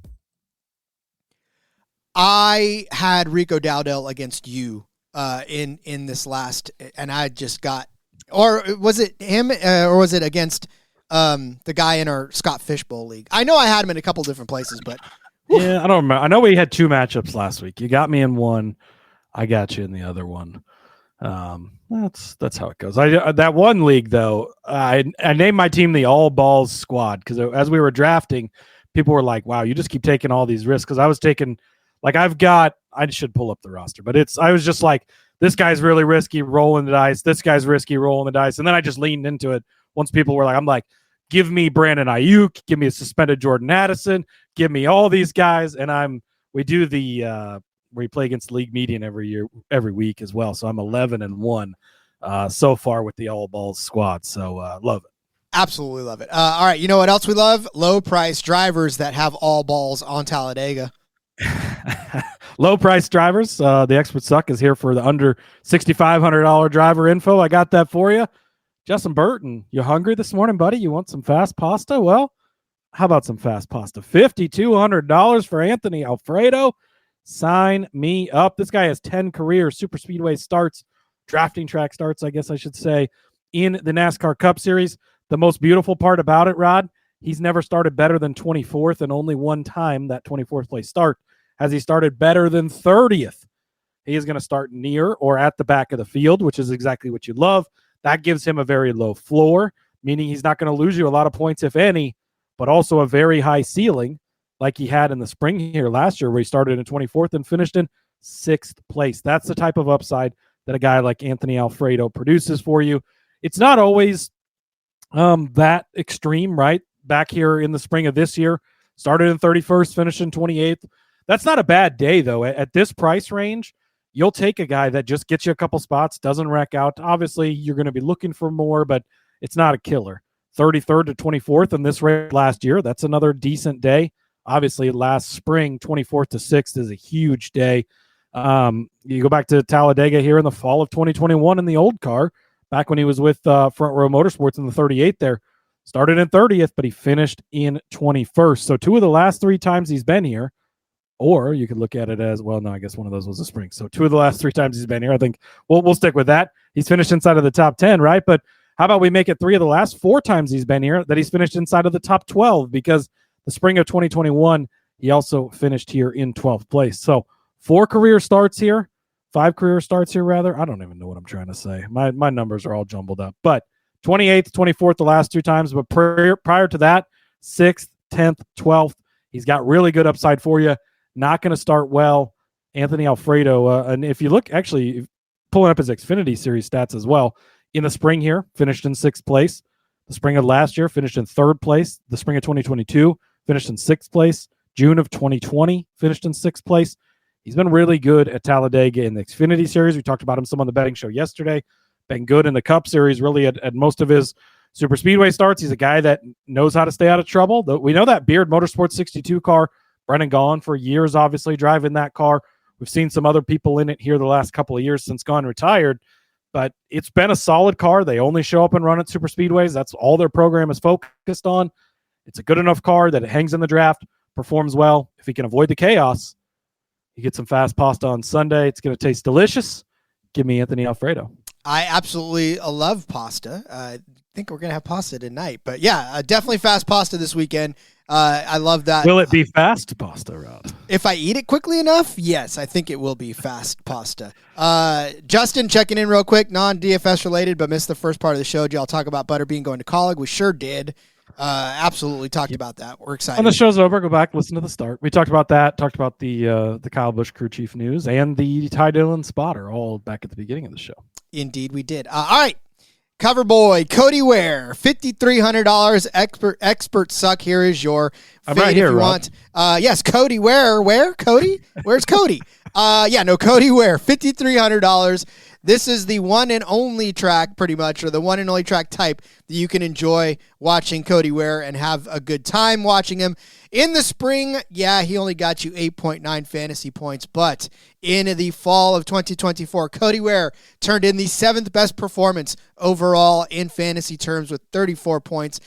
A: I had Rico Dowdell against you in this last, and I just got, or was it him, or was it against the guy in our Scott Fishbowl league? I know I had him in a couple different places, but
E: yeah, I don't remember. I know we had 2 matchups last week. You got me in one, I got you in the other one. That's how it goes. That one league though, I named my team the All Balls Squad because as we were drafting, people were like, "Wow, you just keep taking all these risks." Because I was taking, like, I should pull up the roster, but I was just like, this guy's really risky rolling the dice. This guy's risky rolling the dice, and then I just leaned into it. Once people were like, I'm like, give me Brandon Ayuk, give me a suspended Jordan Addison, give me all these guys, and we do the we play against league median every week as well. So I'm 11-1 so far with the All Balls squad. So love it.
A: Absolutely love it. All right, you know what else we love? Low price drivers that have all balls on Talladega.
E: Low price drivers. The Expert Suck is here for the under $6,500 driver info. I got that for you. Justin Burton, you hungry this morning, buddy? You want some fast pasta? Well, how about some fast pasta? $5,200 for Anthony Alfredo. Sign me up. This guy has 10 career super speedway starts, drafting track starts, I guess I should say, in the NASCAR Cup Series. The most beautiful part about it, Rod, he's never started better than 24th, and only one time that 24th place start has he started better than 30th. He is going to start near or at the back of the field, which is exactly what you love. That gives him a very low floor, meaning he's not going to lose you a lot of points, if any, but also a very high ceiling like he had in the spring here last year, where he started in 24th and finished in 6th place. That's the type of upside that a guy like Anthony Alfredo produces for you. It's not always that extreme, right? Back here in the spring of this year, started in 31st, finished in 28th. That's not a bad day, though. At this price range, you'll take a guy that just gets you a couple spots, doesn't wreck out. Obviously, you're going to be looking for more, but it's not a killer. 33rd to 24th in this race last year, that's another decent day. Obviously, last spring, 24th to 6th is a huge day. You go back to Talladega here in the fall of 2021 in the old car, back when he was with Front Row Motorsports in the 38 there. Started in 30th, but he finished in 21st. So 2 of the last 3 times he's been here, or you could look at it as, well, no, I guess one of those was a spring. So 2 of the last 3 times he's been here, I think we'll stick with that. He's finished inside of the top 10, right? But how about we make it 3 of the last 4 times he's been here that he's finished inside of the top 12, because the spring of 2021, he also finished here in 12th place. So 4 career starts here, 5 career starts here, rather. I don't even know what I'm trying to say. My numbers are all jumbled up. But 28th, 24th the last 2 times, but prior to that, 6th, 10th, 12th. He's got really good upside for you. Not going to start well. Anthony Alfredo, and if you look, actually, pulling up his Xfinity Series stats as well, in the spring here, finished in 6th place. The spring of last year, finished in 3rd place. The spring of 2022, finished in 6th place. June of 2020, finished in 6th place. He's been really good at Talladega in the Xfinity Series. We talked about him some on the betting show yesterday. Been good in the Cup Series, really at most of his Super Speedway starts. He's a guy that knows how to stay out of trouble. We know that Beard Motorsports 62 car, Brennan Gaughan for years, obviously, driving that car. We've seen some other people in it here the last couple of years since Gaughan retired, but it's been a solid car. They only show up and run at Super Speedways. That's all their program is focused on. It's a good enough car that it hangs in the draft, performs well. If he can avoid the chaos, you get some fast pasta on Sunday. It's going to taste delicious. Give me Anthony Alfredo.
A: I absolutely love pasta. I think we're going to have pasta tonight. But yeah, definitely fast pasta this weekend. I love that.
E: Will it be fast pasta, Rod?
A: If I eat it quickly enough, yes, I think it will be fast pasta. Justin checking in real quick, non-DFS related, but missed the first part of the show. Did y'all talk about Butterbean going to college? We sure did. Absolutely talked about that. We're excited.
E: When the show's over, go back, listen to the start. We talked about that, talked about the Kyle Busch crew chief news and the Ty Dillon spotter all back at the beginning of the show.
A: Indeed, we did. All right. Cover boy, Cody Ware, $5,300 expert suck. Here is your fade
E: right here,
A: if you
E: Rob.
A: want. Yes, Cody Ware. Where? Cody? Where's Cody? Cody Ware, $5,300. This is the one and only track, pretty much, or the one and only track type that you can enjoy watching Cody Ware and have a good time watching him. In the spring, yeah, he only got you 8.9 fantasy points, but in the fall of 2024, Cody Ware turned in the 7th best performance overall in fantasy terms with 55 points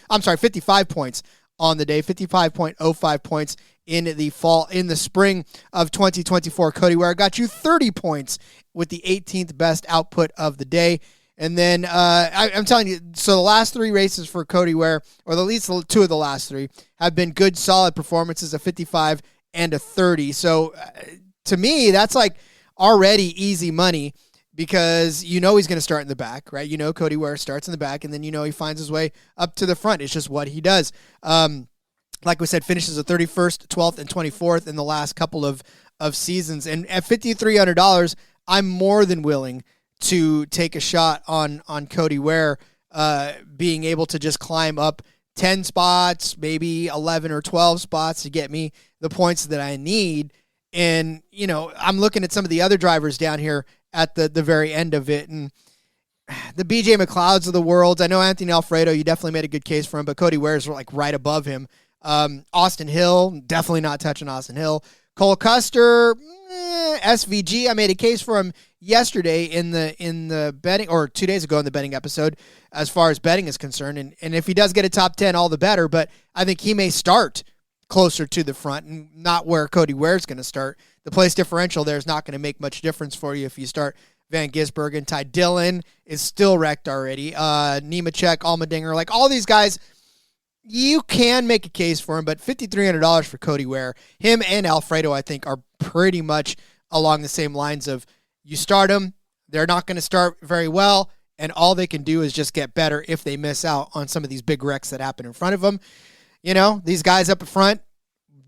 A: on the day, 55.05 points in the spring of 2024. Cody Ware got you 30 points with the 18th best output of the day. And then I'm telling you, so the last 3 races for Cody Ware, or at least 2 of the last 3, have been good, solid performances, a 55 and a 30. So to me, that's like already easy money, because you know he's going to start in the back, right? You know Cody Ware starts in the back, and then you know he finds his way up to the front. It's just what he does. Like we said, finishes the 31st, 12th, and 24th in the last couple of seasons. And at $5,300, I'm more than willing to take a shot on Cody Ware being able to just climb up 10 spots, maybe 11 or 12 spots to get me the points that I need. And, you know, I'm looking at some of the other drivers down here at the very end of it, and the BJ McLeods of the world. I know Anthony Alfredo, you definitely made a good case for him, but Cody Ware's like right above him. Austin Hill, definitely not touching Austin Hill. Cole Custer, SVG. I made a case for him yesterday in the betting, or 2 days ago in the betting episode, as far as betting is concerned. And if he does get a top 10, all the better. But I think he may start closer to the front and not where Cody Ware's going to start. The place differential there is not going to make much difference for you if you start Van Gisbergen. Ty Dillon is still wrecked already. Nemechek, Allmendinger, like all these guys, you can make a case for him, but $5,300 for Cody Ware. Him and Alfredo, I think, are pretty much along the same lines of you start them, they're not going to start very well, and all they can do is just get better if they miss out on some of these big wrecks that happen in front of them. You know, these guys up front,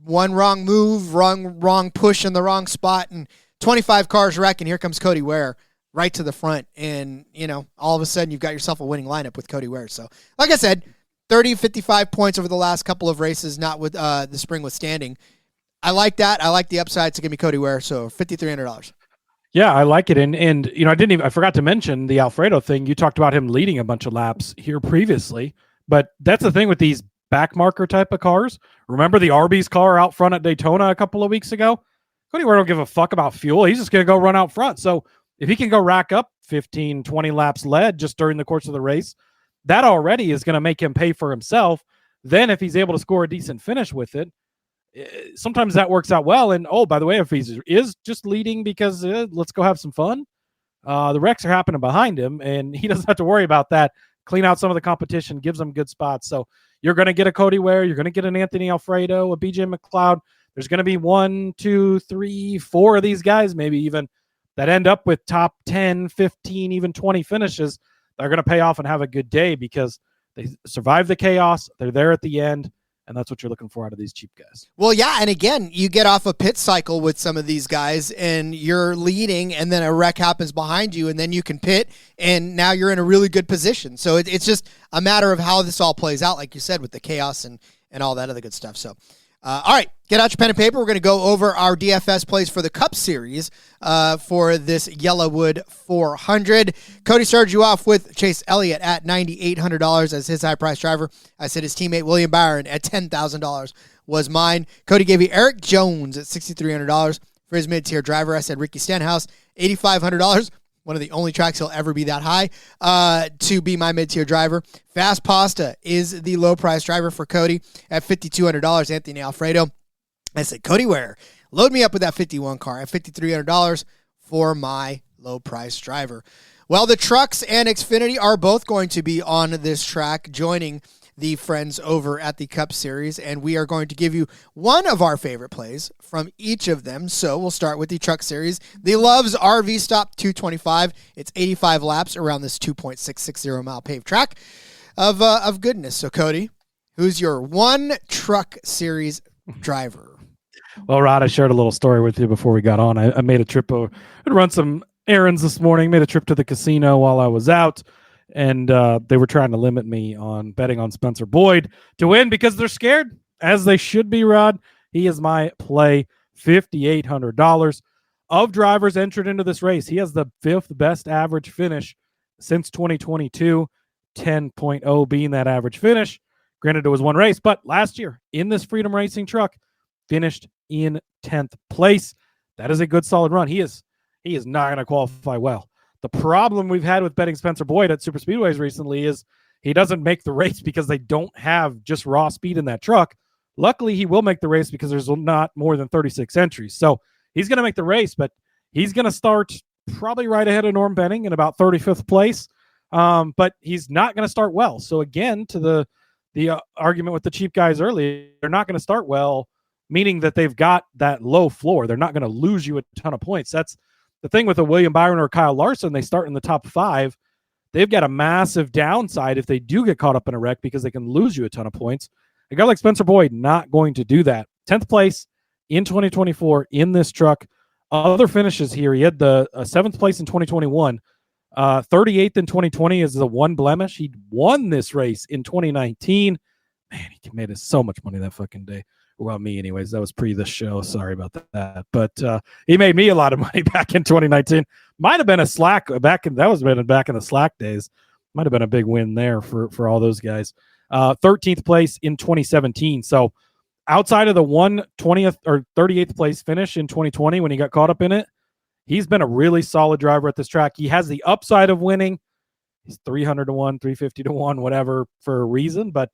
A: one wrong move, wrong push in the wrong spot, and 25 cars wreck, and here comes Cody Ware right to the front, and, you know, all of a sudden you've got yourself a winning lineup with Cody Ware. So, like I said, 30, 55 points over the last couple of races, not with the spring withstanding. I like that. I like the upside to give me Cody Ware, so $5,300.
E: Yeah, I like it. And you know, I forgot to mention the Alfredo thing. You talked about him leading a bunch of laps here previously, but that's the thing with these back marker type of cars. Remember the Arby's car out front at Daytona a couple of weeks ago? Cody Ware don't give a fuck about fuel. He's just going to go run out front. So if he can go rack up 15, 20 laps led just during the course of the race, that already is going to make him pay for himself. Then if he's able to score a decent finish with it, sometimes that works out well. And, oh, by the way, if he is just leading because let's go have some fun, the wrecks are happening behind him, and he doesn't have to worry about that. Clean out some of the competition, gives them good spots. So you're going to get a Cody Ware. You're going to get an Anthony Alfredo, a BJ McLeod. There's going to be 1, 2, 3, 4 of these guys, maybe even, that end up with top 10, 15, even 20 finishes. They're going to pay off and have a good day because they survive the chaos. They're there at the end, and that's what you're looking for out of these cheap guys.
A: Well, yeah, and again, you get off a pit cycle with some of these guys, and you're leading, and then a wreck happens behind you, and then you can pit, and now you're in a really good position. So it's just a matter of how this all plays out, like you said, with the chaos and all that other good stuff. So, all right, get out your pen and paper. We're going to go over our DFS plays for the Cup Series for this YellaWood 400. Cody started you off with Chase Elliott at $9,800 as his high-price driver. I said his teammate William Byron at $10,000 was mine. Cody gave you Eric Jones at $6,300 for his mid-tier driver. I said Ricky Stenhouse, $8,500. One of the only tracks he'll ever be that high to be my mid-tier driver. Fast Pasta is the low-price driver for Cody at $5,200. Anthony Alfredo. I said, Cody Ware, load me up with that 51 car at $5,300 for my low-price driver. Well, the trucks and Xfinity are both going to be on this track, joining the friends over at the Cup Series, and we are going to give you one of our favorite plays from each of them. So we'll start with the Truck Series. The Love's RV Stop 225. It's 85 laps around this 2.660 mile paved track of goodness. So Cody, who's your one Truck Series driver?
E: Well, Rod, I shared a little story with you before we got on. I made a trip to run some errands this morning, made a trip to the casino while I was out. And they were trying to limit me on betting on Spencer Boyd to win because they're scared, as they should be, Rod. He is my play, $5,800. Of drivers entered into this race, he has the 5th best average finish since 2022, 10.0 being that average finish. Granted, it was one race, but last year in this Freedom Racing truck, finished in 10th place. That is a good, solid run. He is not going to qualify well. The problem we've had with betting Spencer Boyd at Superspeedways recently is he doesn't make the race because they don't have just raw speed in that truck. Luckily, he will make the race because there's not more than 36 entries. So he's going to make the race, but he's going to start probably right ahead of Norm Benning in about 35th place. But he's not going to start well. So again, to the argument with the cheap guys earlier, they're not going to start well, meaning that they've got that low floor. They're not going to lose you a ton of points. That's the thing with a William Byron or Kyle Larson. They start in the top 5. They've got a massive downside if they do get caught up in a wreck because they can lose you a ton of points. A guy like Spencer Boyd, not going to do that. 10th place in 2024 in this truck. Other finishes here. He had the 7th place in 2021. 38th in 2020 is the one blemish. He won this race in 2019. Man, he made us so much money that fucking day. Well, me anyways. That was pre the show. Sorry about that. But he made me a lot of money back in 2019. Might have been a slack back in the slack days. Might have been a big win there for all those guys. 13th place in 2017. So outside of the 120th or 38th place finish in 2020 when he got caught up in it, he's been a really solid driver at this track. He has the upside of winning. He's 300 to 1, 350 to 1, whatever, for a reason, but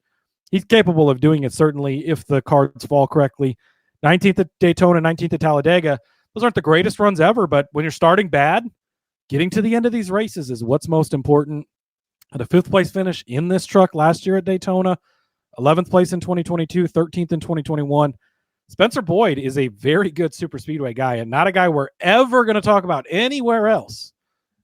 E: he's capable of doing it, certainly, if the cards fall correctly. 19th at Daytona, 19th at Talladega. Those aren't the greatest runs ever, but when you're starting bad, getting to the end of these races is what's most important. At a 5th place finish in this truck last year at Daytona, 11th place in 2022, 13th in 2021. Spencer Boyd is a very good super speedway guy and not a guy we're ever going to talk about anywhere else.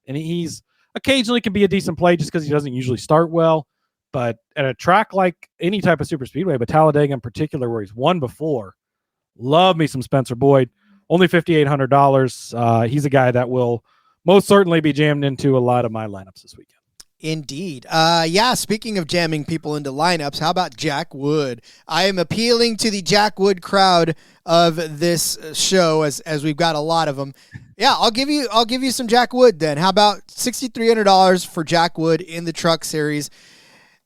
E: And he's occasionally can be a decent play just because he doesn't usually start well. But at a track like any type of super speedway, but Talladega in particular, where he's won before, love me some Spencer Boyd. Only $5,800. He's a guy that will most certainly be jammed into a lot of my lineups this weekend.
A: Indeed. Speaking of jamming people into lineups, how about Jack Wood? I am appealing to the Jack Wood crowd of this show as we've got a lot of them. Yeah, I'll give you some Jack Wood then. How about $6,300 for Jack Wood in the Truck Series?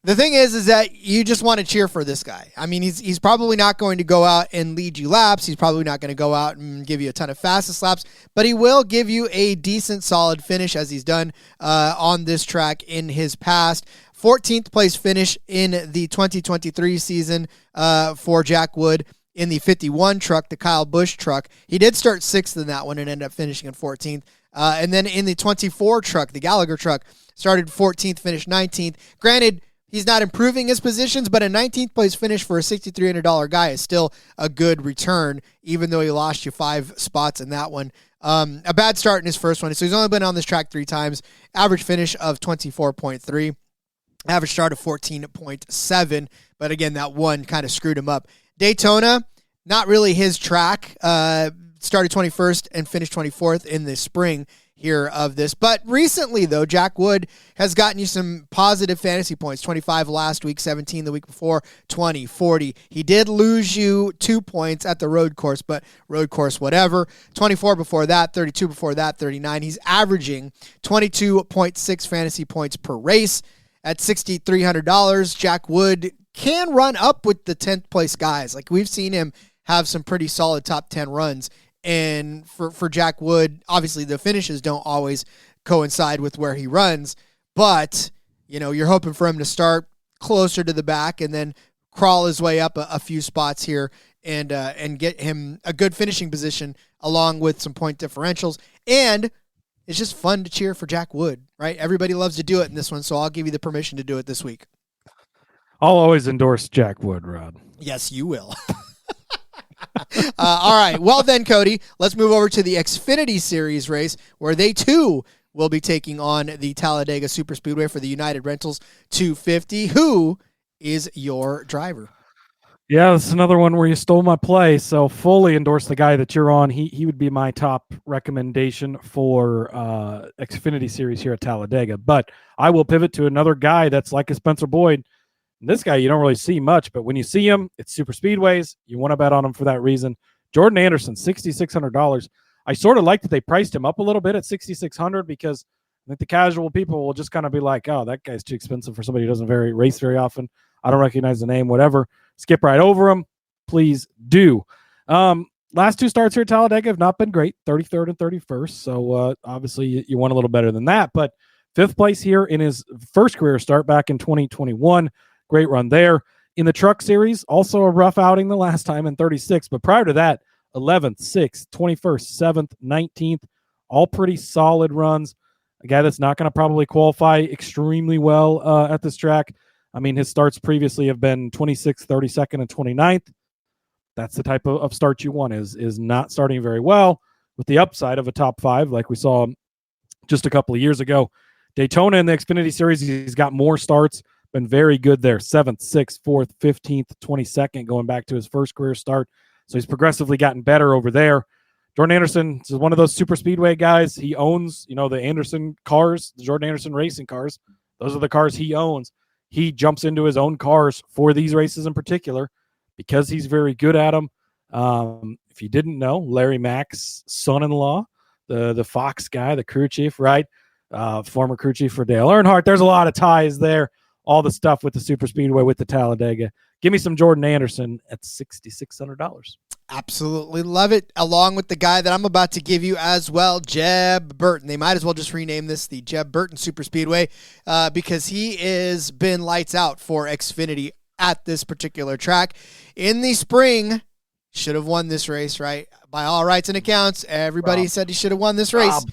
A: The thing is that you just want to cheer for this guy. I mean, he's probably not going to go out and lead you laps. He's probably not going to go out and give you a ton of fastest laps, but he will give you a decent, solid finish as he's done on this track in his past. 14th place finish in the 2023 season for Jack Wood in the 51 truck, the Kyle Busch truck. He did start 6th in that one and ended up finishing in 14th. And then in the 24 truck, the Gallagher truck, started 14th, finished 19th. Granted, he's not improving his positions, but a 19th place finish for a $6,300 guy is still a good return, even though he lost you 5 spots in that one. A bad start in his first one. So he's only been on this track 3 times. Average finish of 24.3. Average start of 14.7. But again, that one kind of screwed him up. Daytona, not really his track. Started 21st and finished 24th in the spring here of this. But recently, though, Jack Wood has gotten you some positive fantasy points. 25 last week, 17 the week before, 20, 40. He did lose you 2 points at the road course, but road course whatever. 24 before that, 32 before that, 39. He's averaging 22.6 fantasy points per race at $6,300. Jack Wood can run up with the 10th place guys. Like, we've seen him have some pretty solid top 10 runs. And for Jack Wood, obviously the finishes don't always coincide with where he runs, but you're hoping for him to start closer to the back and then crawl his way up a few spots here and get him a good finishing position along with some point differentials. And it's just fun to cheer for Jack Wood, right? Everybody loves to do it in this one, so I'll give you the permission to do it this week.
E: I'll always endorse Jack Wood, Rod.
A: Yes, you will. All right. Well then, Cody, let's move over to the Xfinity Series race where they too will be taking on the Talladega Superspeedway for the United Rentals 250. Who is your driver?
E: Yeah, this is another one where you stole my play. So fully endorse the guy that you're on. He would be my top recommendation for Xfinity Series here at Talladega. But I will pivot to another guy that's like a Spencer Boyd. And this guy, you don't really see much, but when you see him, it's super speedways. You want to bet on him for that reason. Jordan Anderson, $6,600. I sort of like that they priced him up a little bit at $6,600 because I think the casual people will just kind of be like, oh, that guy's too expensive for somebody who doesn't race very often. I don't recognize the name, whatever. Skip right over him. Please do. Last 2 starts here at Talladega have not been great, 33rd and 31st. So obviously you want a little better than that. But 5th place here in his first career start back in 2021. Great run there. In the Truck Series, also a rough outing the last time in 36th, but prior to that, 11th, 6th, 21st, 7th, 19th, all pretty solid runs. A guy that's not going to probably qualify extremely well at this track. I mean, his starts previously have been 26th, 32nd, and 29th. That's the type of start you want, is not starting very well with the upside of a top 5 like we saw just a couple of years ago. Daytona in the Xfinity Series, he's got more starts. Been very good there. 7th, 6th, 4th, 15th, 22nd, going back to his first career start. So he's progressively gotten better over there. Jordan Anderson is one of those super speedway guys. He owns, the Anderson cars, the Jordan Anderson racing cars. Those are the cars he owns. he jumps into his own cars for these races in particular because he's very good at them. If you didn't know, Larry Mack's son-in-law, the Fox guy, the crew chief, right? Former crew chief for Dale Earnhardt. There's a lot of ties there. All the stuff with the Superspeedway, with the Talladega. Give me some Jordan Anderson at $6,600.
A: Absolutely love it. Along with the guy that I'm about to give you as well, Jeb Burton. They might as well just rename this the Jeb Burton Superspeedway because he has been lights out for Xfinity at this particular track. In the spring, should have won this race, right? By all rights and accounts, everybody said he should have won this race.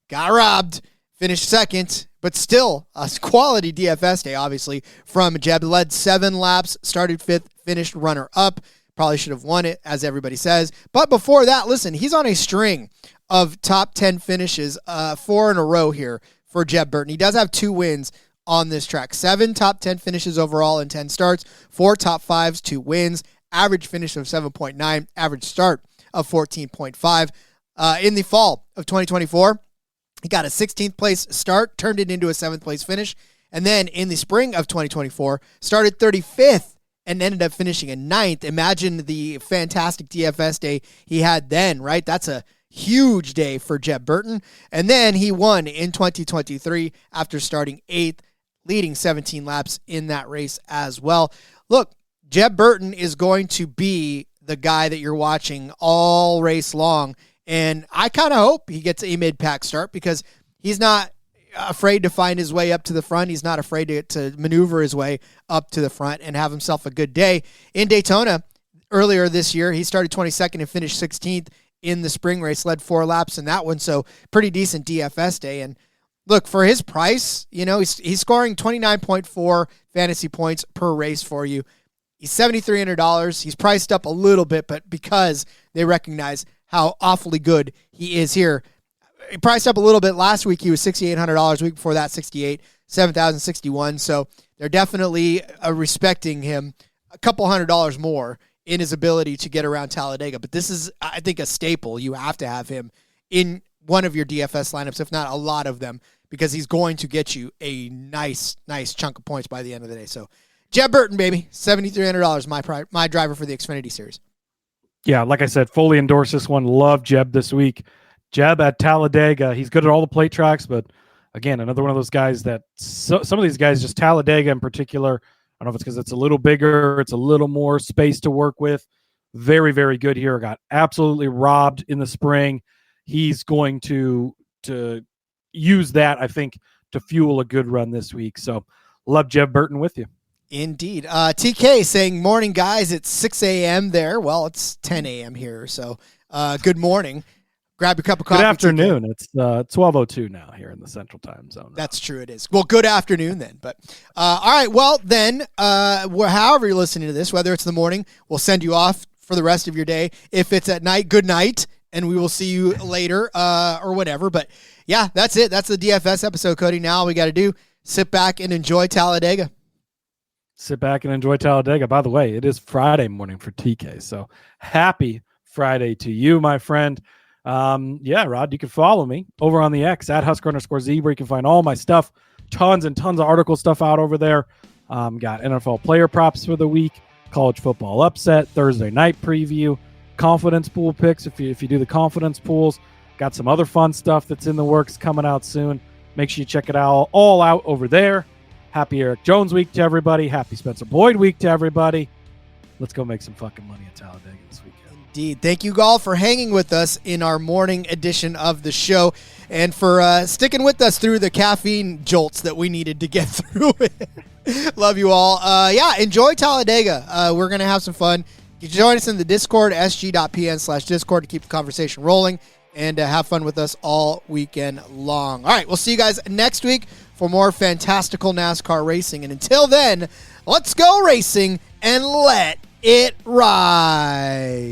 A: Got robbed. Finished second, but still a quality DFS day, obviously, from Jeb. Led 7 laps, started 5th, finished runner-up. Probably should have won it, as everybody says. But before that, listen, he's on a string of top 10 finishes, 4 in a row here for Jeb Burton. He does have 2 wins on this track. 7 top 10 finishes overall in 10 starts, 4 top 5s, 2 wins, average finish of 7.9, average start of 14.5. In the fall of 2024, he got a 16th place start, turned it into a 7th place finish, and then in the spring of 2024, started 35th and ended up finishing in 9th. Imagine the fantastic DFS day he had then, right? That's a huge day for Jeb Burton. And then he won in 2023 after starting 8th, leading 17 laps in that race as well. Look, Jeb Burton is going to be the guy that you're watching all race long. And I kind of hope he gets a mid-pack start because he's not afraid to find his way up to the front. He's not afraid to maneuver his way up to the front and have himself a good day. In Daytona, earlier this year, he started 22nd and finished 16th in the spring race, led 4 laps in that one, so pretty decent DFS day. And look, for his price, you know, he's scoring 29.4 fantasy points per race for you. He's $7,300. He's priced up a little bit, but because they recognize how awfully good he is here. He priced up a little bit. Last week, he was $6,800. Week before that, $6,800, $7,061. So they're definitely respecting him a couple $100 more in his ability to get around Talladega. But this is, I think, a staple. You have to have him in one of your DFS lineups, if not a lot of them, because he's going to get you a nice chunk of points by the end of the day. So Jeb Burton, baby, $7,300, my driver for the Xfinity Series.
E: Yeah, like I said, fully endorse this one. Love Jeb this week. Jeb at Talladega. He's good at all the plate tracks, but again, another one of those guys that some of these guys, just Talladega in particular, I don't know if it's because it's a little bigger, it's a little more space to work with. Very, very good here. Got absolutely robbed in the spring. He's going to use that, I think, to fuel a good run this week. So love Jeb Burton with you.
A: Indeed. TK saying, morning, guys. It's 6 a.m. there. Well, it's 10 a.m. here. So good morning. Grab your cup of coffee.
E: Good afternoon. TK. It's 12:02 now here in the Central Time Zone.
A: That's true. It is. Well, good afternoon then. But all right. Well, then, however you're listening to this, whether it's in the morning, we'll send you off for the rest of your day. If it's at night, good night. And we will see you later or whatever. But yeah, that's it. That's the DFS episode, Cody. Now all we got to do, sit back and enjoy Talladega.
E: Sit back and enjoy Talladega. By the way, it is Friday morning for TK. So happy Friday to you, my friend. Yeah, Rod, you can follow me over on the X at Husker_Z, where you can find all my stuff. Tons and tons of article stuff out over there. Got NFL player props for the week, college football upset, Thursday night preview, confidence pool picks. If you do the confidence pools, got some other fun stuff that's in the works coming out soon. Make sure you check it out all out over there. Happy Eric Jones week to everybody. Happy Spencer Boyd week to everybody. Let's go make some fucking money at Talladega this weekend.
A: Indeed. Thank you all for hanging with us in our morning edition of the show and for sticking with us through the caffeine jolts that we needed to get through it. Love you all. Enjoy Talladega. We're going to have some fun. You can join us in the Discord, sg.pn/Discord, to keep the conversation rolling and have fun with us all weekend long. All right, we'll see you guys next week for more fantastical NASCAR racing. And until then, let's go racing and let it ride.